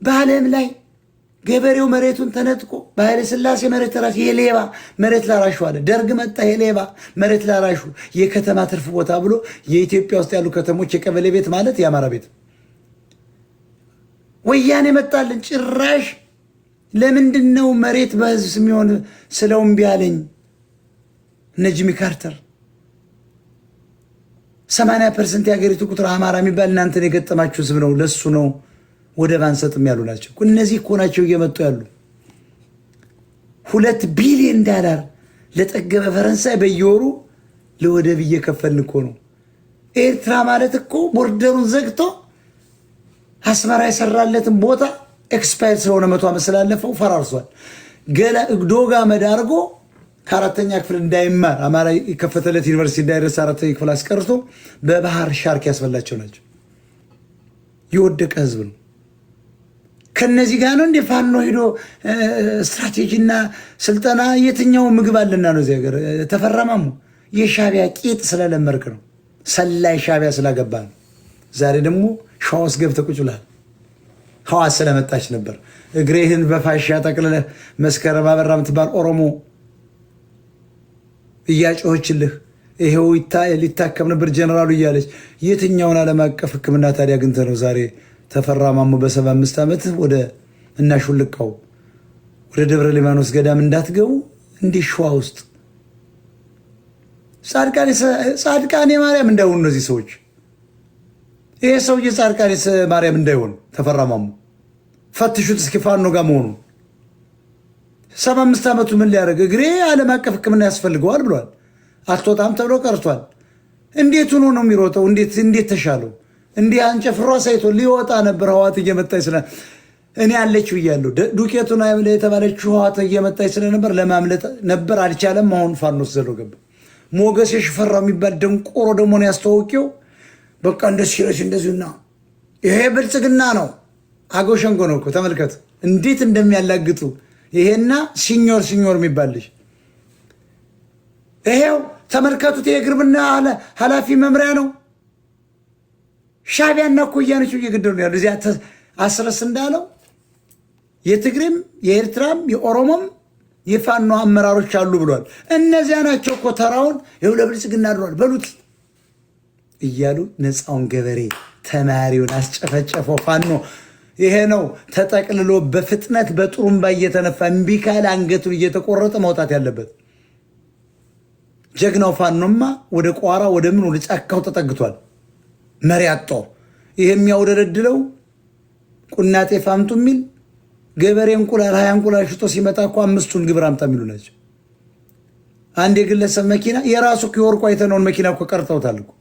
በዓለም ላይ ገበሬው መሬቱን ተነጥቆ በኃይለ ሥላሴ መሬት ተራሽ የሌባ መሬት ላራሹ አለ። ደርግ መጣ፣ የሌባ መሬት ላራሹ የከተማ ትርፍ ቦታ ብሎ የኢትዮጵያ ውስጥ ያሉ ከተሞች የቀበሌ ቤት ማለት የአማራ ቤት። ወያኔ መጣልን። ጭራሽ ለምንድን ነው መሬት በህዝብ የሚሆን ስለው እምቢ አለኝ። እነ ጂሚ ካርተር 80% የሀገሪቱ ቁጥር አማራ የሚባል እናንተን የገጠማችሁ ህዝብ ነው፣ ለሱ ነው ወደብ አንሰጥም ያሉ ናቸው። እነዚህ እኮ ናቸው እየመጡ ያሉ። $2 ቢሊዮን ለጠገበ ፈረንሳይ በየወሩ ለወደብ እየከፈልን እኮ ነው። ኤርትራ ማለት እኮ ቦርደሩን ዘግቶ አስመራ የሰራለትን ቦታ ኤክስፓየር ስለሆነ 100 ዓመት ስላለፈው ፈራርሷል። ገላ ዶጋ መዳርጎ ከአራተኛ ክፍል እንዳይማር አማራ የከፈተለት ዩኒቨርሲቲ እንዳይደርስ 4ኛ ክፍል አስቀርቶ በባህር ሻርክ ያስበላቸው ናቸው። የወደቀ ህዝብ ነው። ከነዚህ ጋር ነው እንደ ፋኖ ሄዶ ስትራቴጂና ስልጠና የትኛው ምግብ አለና ነው እዚህ ሀገር ተፈራማሙ። የሻዕቢያ ቂጥ ስለለመርክ ነው። ሰላይ ሻዕቢያ ስላገባ ነው። ዛሬ ደግሞ ሸዋ ውስጥ ገብተህ ቁጭ ብለሃል። ሐዋስ ስለመጣች ነበር እግሬህን በፋሻ ጠቅልለህ መስከረም አበራ የምትባል ኦሮሞ እያጮኸችልህ ይሄው ሊታከም ነበር ጀነራሉ እያለች የትኛውን ዓለም አቀፍ ሕክምና ታዲያ አግኝተህ ነው ዛሬ ተፈራማሙ በ75 ዓመት ወደ እናሹልቃው ወደ ደብረ ሊባኖስ ገዳም እንዳትገቡ እንዲህ ሸዋ ውስጥ ጻድቃኔ ማርያም እንዳይሆኑ እነዚህ ሰዎች። ይሄ ሰውዬ ጻድቃኔ ማርያም እንዳይሆን ተፈራማሙ ፈትሹት እስኪ ፋኖ ጋር መሆኑ። 75 ዓመቱ ምን ሊያደርግ እግሬ ዓለም አቀፍ ሕክምና ያስፈልገዋል ብሏል። አትወጣም ተብሎ ቀርቷል። እንዴት ሆኖ ነው የሚሮጠው? እንዴት ተሻለው? እንዲህ አንጨፍሮ ሳይቶ ሊወጣ ነበር። ህወሓት እየመጣች ስለ እኔ አለች ብያለሁ። ዱቄቱን አይብለ የተባለችው ህወሓት እየመጣች ስለነበር ለማምለጥ ነበር፣ አልቻለም። አሁን ፋኖስ ዘሎ ገባ። ሞገስ የሽፈራው የሚባል ደንቆሮ ደግሞ ነው ያስተዋውቂው። በቃ እንደዚሁና ይሄ ብልጽግና ነው። አገው ሸንጎ ነው እኮ ተመልከቱ እንዴት እንደሚያላግጡ። ይሄና ሲኞር የሚባልሽ ይሄው ተመልከቱት። የግርብና ኃላፊ መምሪያ ነው። ሻዕቢያና እኮ እያነችው እየገደሉ ያሉ እዚያ አስረስ እንዳለው የትግሬም የኤርትራም የኦሮሞም የፋኖ አመራሮች አሉ ብሏል። እነዚያ ናቸው እኮ ተራውን ይኸው ለብልጽግና አድሯል በሉት እያሉ ነፃውን ገበሬ ተማሪውን አስጨፈጨፈው ፋኖ። ይሄ ነው ተጠቅልሎ በፍጥነት በጥሩምባ እየተነፋ እምቢ ካለ አንገቱን እየተቆረጠ መውጣት ያለበት። ጀግናው ፋኖማ ወደ ቋራ ወደ ምን ወደ ጫካው ተጠግቷል። መሪ አጦ ይሄ የሚያውደለድለው ቁና ጤፍ አምጡ የሚል ገበሬ እንቁላል 20 እንቁላል ሽጦ ሲመጣ እኮ 5ቱን ግብር አምጣ የሚሉ ናቸው። አንድ የግለሰብ መኪና የራሱ የወርቁ አይተነውን መኪና እኮ ቀርተውታል እኮ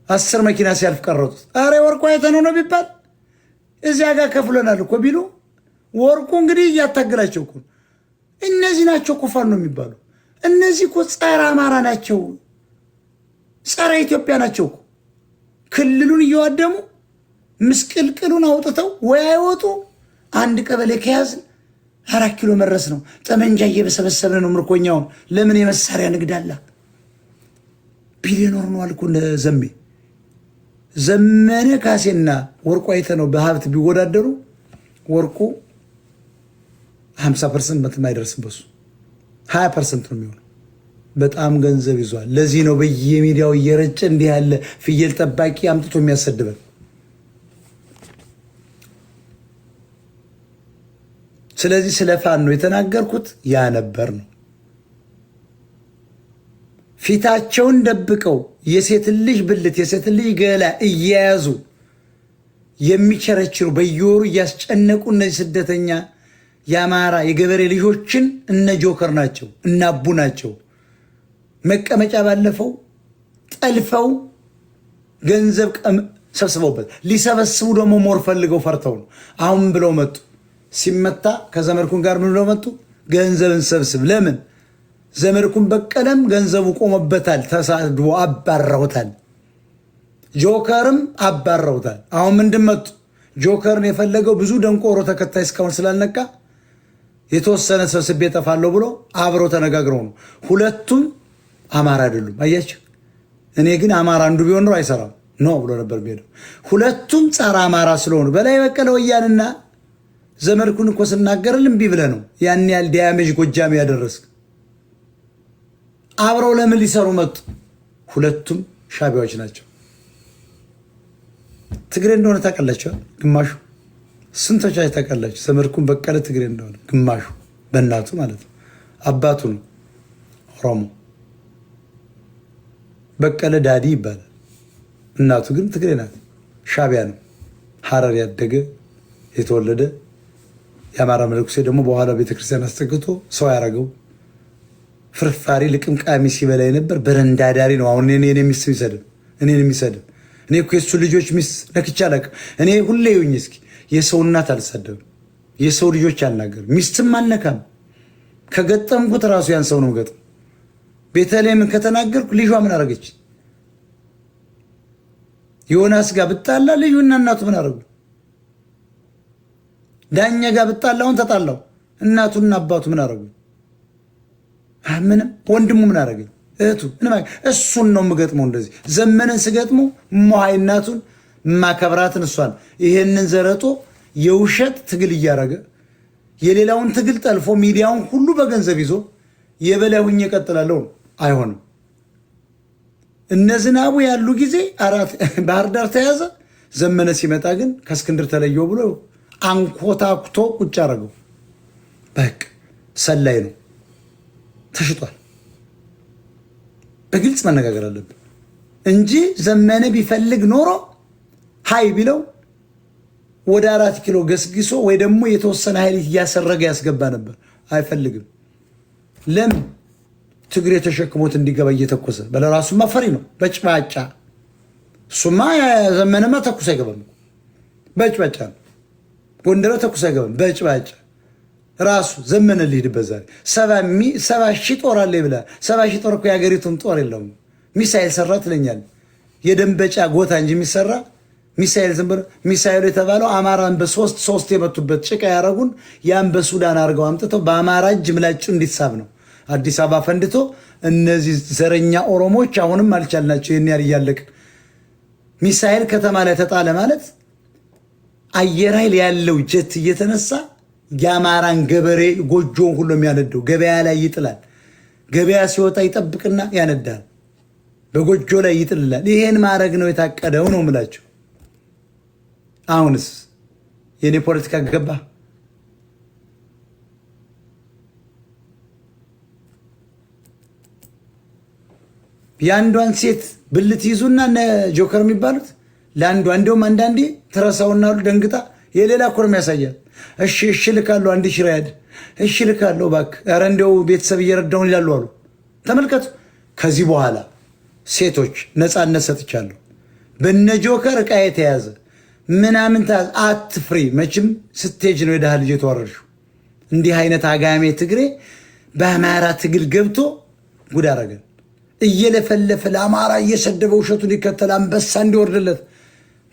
10 መኪና ሲያልፍ ቀረጡት። አረ ወርቁ አይተነው ነው ቢባል እዚያ ጋር ከፍለናል እኮ ቢሉ ወርቁ እንግዲህ እያታገላቸው እኮ እነዚህ ናቸው እኮ ፋኖ ነው የሚባሉ። እነዚህ እኮ ጸረ አማራ ናቸው፣ ጸረ ኢትዮጵያ ናቸው እኮ። ክልሉን እየዋደሙ ምስቅልቅሉን አውጥተው ወይ አይወጡ። አንድ ቀበሌ ከያዝን 4 ኪሎ መድረስ ነው። ጠመንጃ እየበሰበሰብን ነው ምርኮኛውን። ለምን የመሳሪያ ንግድ አለ? ቢሊዮነር ነው አልኩ። ዘመነ ካሴና ወርቁ አይተነው በሀብት ቢወዳደሩ ወርቁ 50% የማይደርስም በሱ 20% ነው የሚሆነው። በጣም ገንዘብ ይዟል። ለዚህ ነው በየሚዲያው እየረጨ እንዲህ ያለ ፍየል ጠባቂ አምጥቶ የሚያሰድበን። ስለዚህ ስለ ፋኖ ነው የተናገርኩት። ያ ነበር ነው። ፊታቸውን ደብቀው የሴት ልጅ ብልት የሴት ልጅ ገላ እየያዙ የሚቸረችሩ በየወሩ እያስጨነቁ እነዚህ ስደተኛ የአማራ የገበሬ ልጆችን እነ ጆከር ናቸው፣ እነ አቡ ናቸው። መቀመጫ ባለፈው ጠልፈው ገንዘብ ሰብስበውበት ሊሰበስቡ ደግሞ ሞር ፈልገው ፈርተው ነው። አሁን ብለው መጡ። ሲመታ ከዘመድኩን ጋር ምን ብለው መጡ? ገንዘብን ሰብስብ። ለምን? ዘመድኩን በቀለም ገንዘቡ ቆመበታል። ተሳድቦ አባረውታል። ጆከርም አባረውታል። አሁን ምንድን መጡ? ጆከርን የፈለገው ብዙ ደንቆሮ ተከታይ እስካሁን ስላልነቃ የተወሰነ ሰብስቤ እጠፋለሁ ብሎ አብረው ተነጋግረው ነው። ሁለቱም አማራ አይደሉም። አያችሁ። እኔ ግን አማራ አንዱ ቢሆን ነው አይሰራም ነው ብሎ ነበር የሚሄደው። ሁለቱም ጸረ አማራ ስለሆኑ በላይ በቀለ ወያንና ዘመድኩን እኮ ስናገርልን እምቢ ብለህ ነው ያን ያህል ዲያሜጅ ጎጃም ያደረስክ። አብረው ለምን ሊሰሩ መጡ? ሁለቱም ሻቢያዎች ናቸው። ትግሬ እንደሆነ ታውቃላችሁ ግማሹ። ስንቶቻችሁ ታውቃላችሁ? ዘመድኩን በቀለ ትግሬ እንደሆነ ግማሹ በእናቱ ማለት ነው። አባቱ ነው ኦሮሞ፣ በቀለ ዳዲ ይባላል። እናቱ ግን ትግሬ ናት። ሻቢያ ነው። ሀረር ያደገ የተወለደ የአማራ መለኩሴ ደግሞ በኋላ ቤተክርስቲያን አስጠግቶ ሰው ያደረገው ፍርፋሪ ልቅምቃሚ ሲበላ ነበር። በረንዳ ዳሪ ነው። አሁን እኔን የሚሰድብ እኔ እኮ የሱ ልጆች ሚስት ነክቼ አላውቅም። እኔ ሁሌ ይሁኝ እስኪ የሰው እናት አልሰደብም፣ የሰው ልጆች አልናገርም፣ ሚስትም አልነካም። ከገጠምኩት ራሱ ያን ሰው ነው ገጥም። ቤተልሔምን ከተናገርኩ ልጇ ምን አደረገች? ዮናስ ጋር ብጣላ ልዩና እናቱ ምን አደረጉ? ዳኛ ጋር ብጣላውን ተጣላው እናቱና አባቱ ምን አደረጉ? ምንም። ወንድሙ ምን አደረገኝ? እህቱ ምንም። እሱን ነው የምገጥመው። እንደዚህ ዘመንን ስገጥሞ ሞሃይ እናቱን ማከብራትን እሷን ይሄንን ዘረጦ የውሸት ትግል እያደረገ የሌላውን ትግል ጠልፎ ሚዲያውን ሁሉ በገንዘብ ይዞ የበላይ ሁኜ እቀጥላለሁ። አይሆንም። እነ ዝናቡ ያሉ ጊዜ ባህር ዳር ተያዘ። ዘመነ ሲመጣ ግን ከእስክንድር ተለየው ብሎ አንኮታኩቶ ቁጭ አደረገው። በቃ ሰላይ ነው፣ ተሽጧል። በግልጽ መነጋገር አለብን እንጂ ዘመነ ቢፈልግ ኖሮ ሀይ ቢለው ወደ 4 ኪሎ ገስግሶ ወይ ደግሞ የተወሰነ ኃይል እያሰረገ ያስገባ ነበር። አይፈልግም። ለምን? ትግሬ ተሸክሞት እንዲገባ እየተኮሰ በለራሱማ ፈሪ ነው። በጭባጫ እሱማ ዘመነማ ተኩስ አይገባም። በጭባጫ ነው። ጎንደር ተኩስ አይገባም። በጭባጫ ራሱ ዘመነ ሊሄድበት ዛሬ 70 ሺህ ጦር አለ ይብላል። 70 ሺህ ጦር እኮ የሀገሪቱን ጦር የለውም። ሚሳኤል ሰራ ትለኛል። የደንበጫ ጎታ እንጂ የሚሰራ ሚሳኤል ዝም ብሎ ሚሳኤሉ የተባለው አማራን በሶስት የመቱበት ጭቃ ያረጉን ያን በሱዳን አድርገው አምጥተው በአማራ እጅ ምላጩ እንዲሳብ ነው። አዲስ አበባ ፈንድቶ እነዚህ ዘረኛ ኦሮሞዎች አሁንም አልቻልናቸው። ይህን ያህል እያለቅን ሚሳኤል ከተማ ላይ ተጣለ ማለት አየር ኃይል ያለው ጀት እየተነሳ የአማራን ገበሬ ጎጆውን ሁሉ የሚያነደው ገበያ ላይ ይጥላል። ገበያ ሲወጣ ይጠብቅና ያነዳል። በጎጆ ላይ ይጥልላል። ይሄን ማድረግ ነው የታቀደው ነው የምላቸው። አሁንስ የኔ ፖለቲካ ገባ። የአንዷን ሴት ብልት ይዙና እነ ጆከር የሚባሉት ለአንዷ እንደውም አንዳንዴ ትረሳውና ደንግጣ የሌላ ኮርም ያሳያል። እሺ ልካለሁ፣ 1000 ሪያድ እሺ ልካለሁ እባክህ፣ ኧረ እንደው ቤተሰብ እየረዳውን ይላሉ አሉ። ተመልከቱ። ከዚህ በኋላ ሴቶች ነፃነት ሰጥቻለሁ። በነ ጆከር ዕቃ የተያዘ ምናምን አትፍሪ። መቼም ስቴጅ ነው የድሃ ልጅ የተዋረድሽው። እንዲህ አይነት አጋሜ ትግሬ በአማራ ትግል ገብቶ ጉድ አረገን። እየለፈለፈ ለአማራ እየሰደበ ውሸቱን ይከተል አንበሳ እንዲወርድለት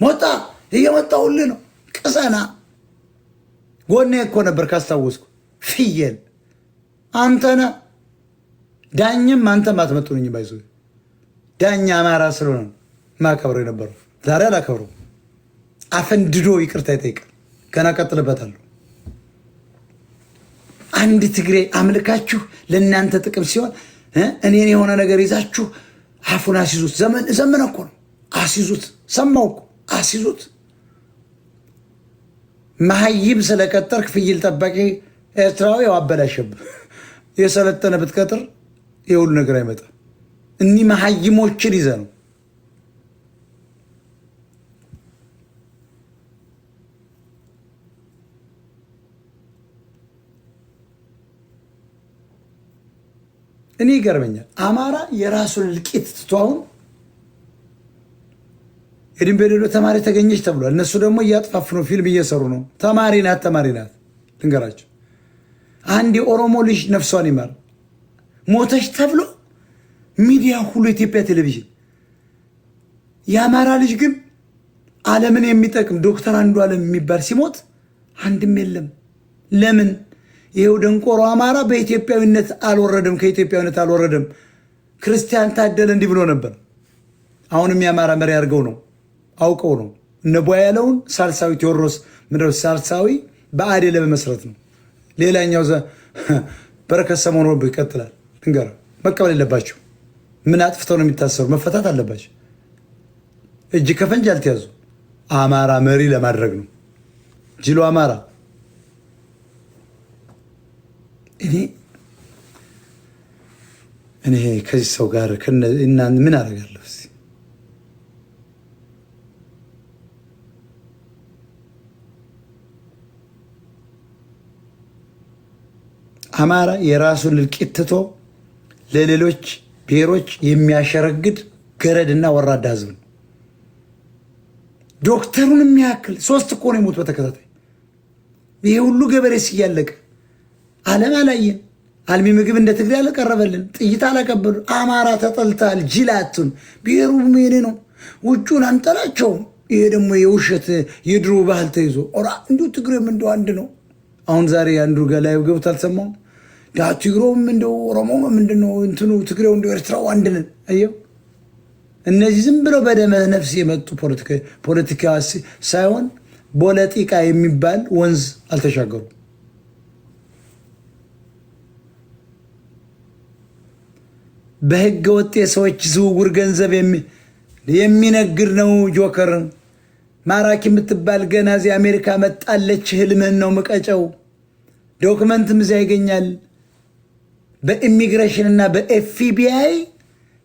ሞጣ እየመጣሁልህ ነው። ቅሰና ጎኔ እኮ ነበር ካስታወስኩ። ፍየል አንተነ ዳኝም አንተም አትመጡንኝ። ባይዞ ዳኛ አማራ ስለሆነ ማከብረው የነበረው ዛሬ አላከብረው። አፈንድዶ ይቅርታ ይጠይቃል። ገና ቀጥልበታለሁ። አንድ ትግሬ አምልካችሁ ለእናንተ ጥቅም ሲሆን እኔን የሆነ ነገር ይዛችሁ አፉን አሲዙት። ዘመነ እኮ ነው። አሲዙት። ሰማው እኮ አሲዙት። መሀይም ስለቀጠርክ ፍይል ጠባቂ ኤርትራዊ ያው አበላሸብህ። የሰለጠነ ብትቀጥር የሁሉ ነገር አይመጣም። እኒህ መሀይሞችን ይዘ ነው እኔ ይገርመኛል። አማራ የራሱን እልቂት ትቷውን የድንበዴሎ ተማሪ ተገኘች ተብሏል። እነሱ ደግሞ እያጥፋፉ ነው፣ ፊልም እየሰሩ ነው። ተማሪ ናት ልንገራቸው። አንድ የኦሮሞ ልጅ ነፍሷን ይማር ሞተች ተብሎ ሚዲያ ሁሉ ኢትዮጵያ ቴሌቪዥን። የአማራ ልጅ ግን ዓለምን የሚጠቅም ዶክተር አንዱዓለም የሚባል ሲሞት አንድም የለም። ለምን? ይሄው ደንቆሮ አማራ በኢትዮጵያዊነት አልወረደም፣ ከኢትዮጵያዊነት አልወረደም። ክርስቲያን ታደለ እንዲህ ብሎ ነበር። አሁንም የአማራ መሪ አድርገው ነው፣ አውቀው ነው። እነ ቧ ያለውን ሳልሳዊ ቴዎድሮስ ምድረ ሳልሳዊ በአዴ ለመመስረት ነው። ሌላኛው በረከት ሰሞኑ ይቀጥላል። ድንገራ መቀበል የለባቸው። ምን አጥፍተው ነው የሚታሰሩ? መፈታት አለባቸው። እጅ ከፈንጅ አልተያዙ። አማራ መሪ ለማድረግ ነው። ጅሎ አማራ እኔ ከዚህ ሰው ጋር ምን አደርጋለሁ? አማራ የራሱን እልቂት ትቶ ለሌሎች ብሔሮች የሚያሸረግድ ገረድና ወራዳ ህዝብ ነው። ዶክተሩን የሚያክል 3 እኮ ነው የሞት በተከታታይ። ይሄ ሁሉ ገበሬ ሲያለቀ ዓለም አላየን። አልሚ ምግብ እንደ ትግሬ አልቀረበልን፣ ጥይት አላቀበሉ። አማራ ተጠልታል። ጅላቱን ብሔሩ ሜኔ ነው። ውጩን አንጠላቸውም። ይሄ ደግሞ የውሸት የድሮ ባህል ተይዞ ኦራ እንዲሁ ትግሬም እንደው አንድ ነው። አሁን ዛሬ አንዱ ገላዩ ገብቶ አልሰማሁም። ትግሬውም እንደው ኦሮሞም ምንድነው እንትኑ ትግሬው እንደው ኤርትራው አንድ ነን። አየው እነዚህ ዝም ብለው በደመ ነፍስ የመጡ ፖለቲካ ሳይሆን ፖለቲካ የሚባል ወንዝ አልተሻገሩ። በህገ ወጥ የሰዎች ዝውውር ገንዘብ የሚነግድ ነው ጆከር። ማራኪ የምትባል ገና እዚህ አሜሪካ መጣለች። ህልምህን ነው ምቀጨው። ዶክመንትም እዚያ ይገኛል። በኢሚግሬሽን እና በኤፍቢአይ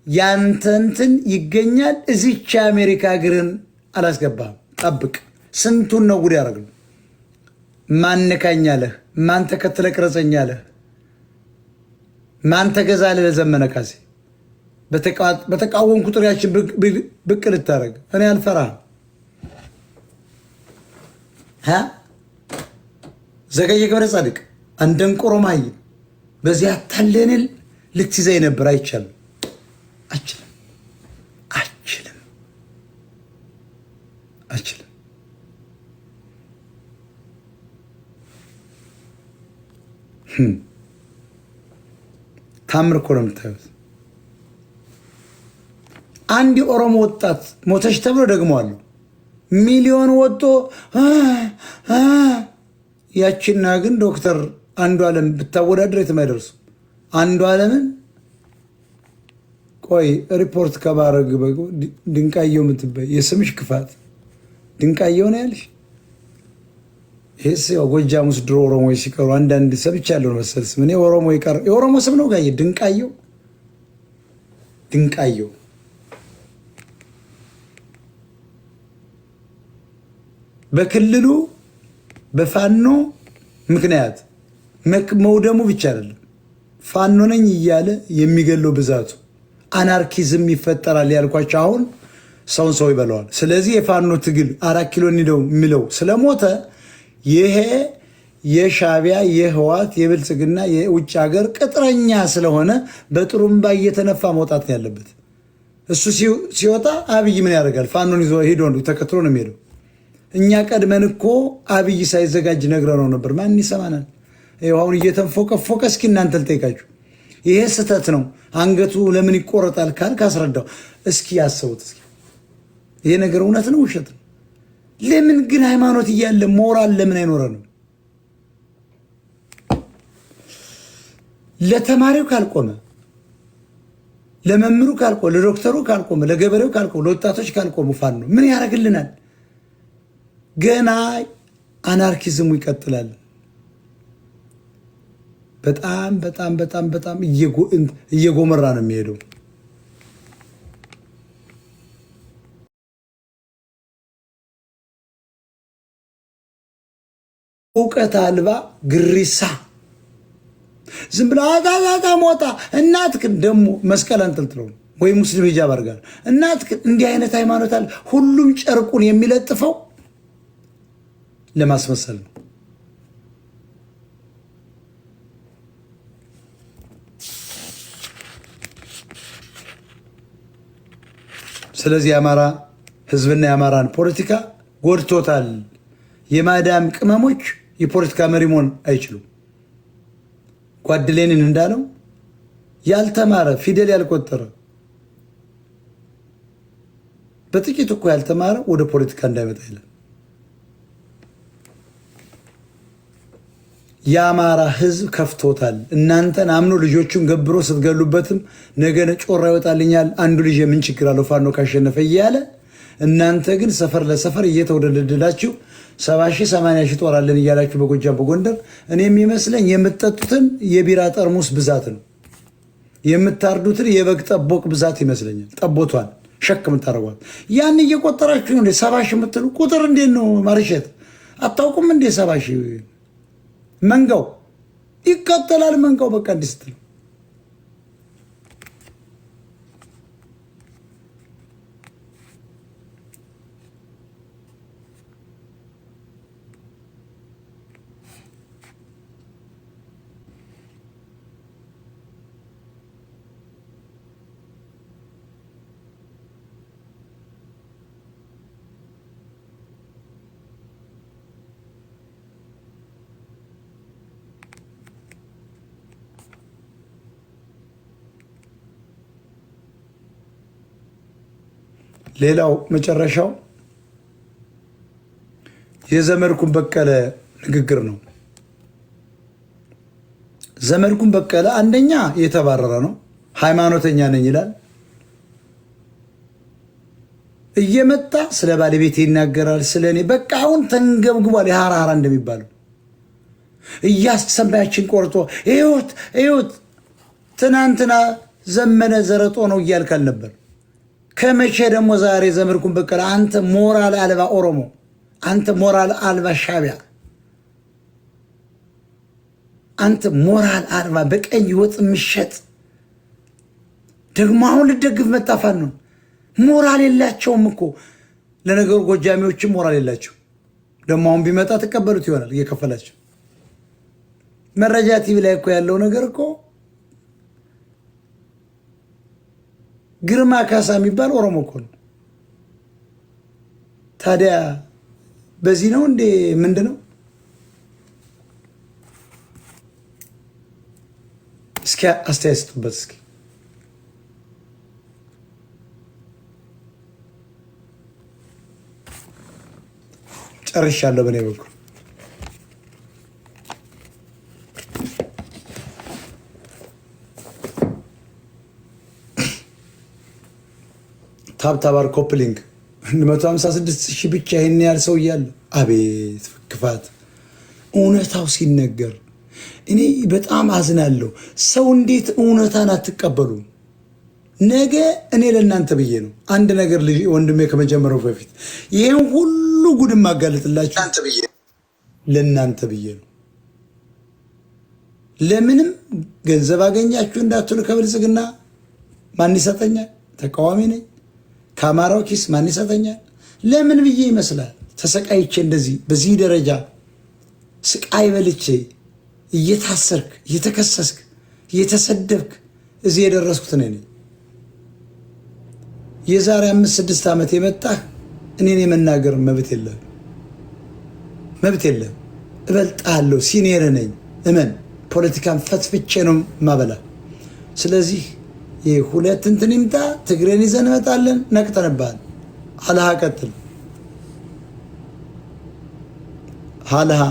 ያንተንትን ይገኛል። እዚች አሜሪካ እግርን አላስገባም። ጠብቅ። ስንቱን ነው ጉድ ያደረግነው። ማን ነካኛለህ? ማን ተከትለ ቅረጸኛለህ? ማን ተገዛለህ? ለዘመነ ካሴ በተቃወም ቁጥር ያችን ብቅ ልታደረግ እኔ አልፈራህም። ዘገየ ገብረ ጻድቅ አንደንቆሮ ማይ በዚያ ታለንል ልትይዘኝ ነበር። አይቻልም፣ አችልም። ታምር እኮ ነው የምታዩት። አንድ የኦሮሞ ወጣት ሞተች ተብሎ ደግመዋለሁ። ሚሊዮን ወጦ ያችና ግን ዶክተር አንዱዓለም ብታወዳድር የትም አይደርሱም። አንዱዓለምን ቆይ ሪፖርት ከባረግ ድንቃየው የምትበይ የስምሽ ክፋት ድንቃየው ነው ያልሽ። ይህስ ጎጃም ውስጥ ድሮ ኦሮሞዎች ሲቀሩ አንዳንድ ሰምቻለሁ መሰል ስም። እኔ ኦሮሞ ይቀር የኦሮሞ ስም ነው ጋየ ድንቃየው ድንቃየው በክልሉ በፋኖ ምክንያት መውደሙ ብቻ አይደለም፣ ፋኖ ነኝ እያለ የሚገለው ብዛቱ አናርኪዝም ይፈጠራል ያልኳቸው አሁን ሰው ይበለዋል። ስለዚህ የፋኖ ትግል 4 ኪሎ የሚለው ስለሞተ ይሄ የሻቢያ የህዋት የብልጽግና የውጭ ሀገር ቅጥረኛ ስለሆነ በጥሩምባ እየተነፋ መውጣት ነው ያለበት። እሱ ሲወጣ አብይ ምን ያደርጋል? ፋኖን ይዞ ሄዶ ተከትሎ ነው የሚሄደው። እኛ ቀድመን እኮ አብይ ሳይዘጋጅ ነግረነው ነበር። ማን ይሰማናል? አሁን እየተንፎቀፎቀ እስኪ እናንተ ልጠይቃችሁ፣ ይሄ ስህተት ነው አንገቱ ለምን ይቆረጣል ካልክ አስረዳው እስኪ። ያሰቡት እስኪ ይሄ ነገር እውነት ነው ውሸት ነው? ለምን ግን ሃይማኖት እያለ ሞራል ለምን አይኖረንም? ለተማሪው ካልቆመ፣ ለመምህሩ ካልቆመ፣ ለዶክተሩ ካልቆመ፣ ለገበሬው ካልቆመ፣ ለወጣቶች ካልቆመ ፋኖ ምን ያደርግልናል? ገና አናርኪዝሙ ይቀጥላል። በጣም በጣም በጣም በጣም እየጎመራ ነው የሚሄደው። እውቀት አልባ ግሪሳ ዝም ብላ አጋጋጋ ሞታ እናትክን ደግሞ መስቀል አንጠልጥለው ወይ ሙስሊም ሂጃብ አድርጋል እናትክን። እንዲህ አይነት ሃይማኖት አለ። ሁሉም ጨርቁን የሚለጥፈው ለማስመሰል ነው። ስለዚህ የአማራ ህዝብና የአማራን ፖለቲካ ጎድቶታል። የማዳም ቅመሞች የፖለቲካ መሪ መሆን አይችሉም። ጓድ ሌኒን እንዳለው ያልተማረ ፊደል ያልቆጠረ በጥቂት እኮ ያልተማረ ወደ ፖለቲካ እንዳይመጣ ይላል። የአማራ ህዝብ ከፍቶታል። እናንተን አምኖ ልጆቹን ገብሮ ስትገሉበትም ነገ ጮራ ይወጣልኛል አንዱ ልጅ ምን ችግር አለው ፋኖ ካሸነፈ እያለ እናንተ ግን ሰፈር ለሰፈር እየተወደደላችሁ 70 ሺህ 80 ሺህ ጦር አለን እያላችሁ በጎጃም በጎንደር እኔ የሚመስለኝ የምትጠጡትን የቢራ ጠርሙስ ብዛት ነው፣ የምታርዱትን የበግ ጠቦቅ ብዛት ይመስለኛል። ጠቦቷን ሸክ የምታደርጓት ያን እየቆጠራችሁ ነው። 70 ሺህ የምትሉ ቁጥር እንዴት ነው ማርሸት አታውቁም እንዴ? 70 ሺህ መንጋው ይቀጥላል። መንጋው በቃ እንዲህ ስትል ሌላው መጨረሻው የዘመድኩን በቀለ ንግግር ነው። ዘመድኩን በቀለ አንደኛ የተባረረ ነው፣ ሃይማኖተኛ ነኝ ይላል። እየመጣ ስለ ባለቤቴ ይናገራል፣ ስለኔ በቃ አሁን ተንገብግቧል። የሃራሃራ እንደሚባለው እያሰማያችን ቆርጦ እዩት ትናንትና ዘመነ ዘረጦ ነው እያልካል ነበር። ከመቼ ደግሞ ዛሬ ዘመድኩን በቀለ አንተ ሞራል አልባ ኦሮሞ፣ አንተ ሞራል አልባ ሻቢያ፣ አንተ ሞራል አልባ በቀኝ ወጥ ምሸጥ ደግሞ አሁን ልደግፍ መጣፋን ነው። ሞራል የላቸውም እኮ ለነገሩ ጎጃሚዎችም ሞራል የላቸው። ደግሞ አሁን ቢመጣ ተቀበሉት ይሆናል እየከፈላቸው። መረጃ ቲቪ ላይ እኮ ያለው ነገር እኮ ግርማ ካሳ የሚባል ኦሮሞ እኮ ነው። ታዲያ በዚህ ነው እንዴ? ምንድን ነው? እስኪ አስተያየት ስጡበት። እስኪ ጨርሻለሁ በኔ በኩል። ታብታባር ኮፕሊንግ 156 ሺህ ብቻ ይሄን ያህል ሰው እያለ አቤት ክፋት! እውነታው ሲነገር እኔ በጣም አዝናለሁ። ሰው እንዴት እውነታን አትቀበሉም? ነገ እኔ ለእናንተ ብዬ ነው አንድ ነገር ወንድሜ ከመጀመሪያው በፊት ይሄን ሁሉ ጉድ ማጋለጥላችሁ ለእናንተ ብዬ ነው። ለምንም ገንዘብ አገኛችሁ እንዳትሉ ከብልጽግና ማን ይሰጠኛል? ተቃዋሚ ነኝ። ከአማራው ኪስ ማን ይሰጠኛል? ለምን ብዬ ይመስላል ተሰቃይቼ እንደዚህ በዚህ ደረጃ ስቃይ በልቼ እየታሰርክ እየተከሰስክ እየተሰደብክ እዚህ የደረስኩት ነኝ። የዛሬ 5-6 ዓመት የመጣህ እኔን የመናገር መብት የለም። እበልጣለሁ፣ ሲኒየር ነኝ። እመን። ፖለቲካን ፈትፍቼ ነው ማበላ። ስለዚህ የሁለት እንትን ይምጣ፣ ትግሬን ይዘን እንመጣለን። ነቅተንባል። አልሃ ቀጥል። አልሃ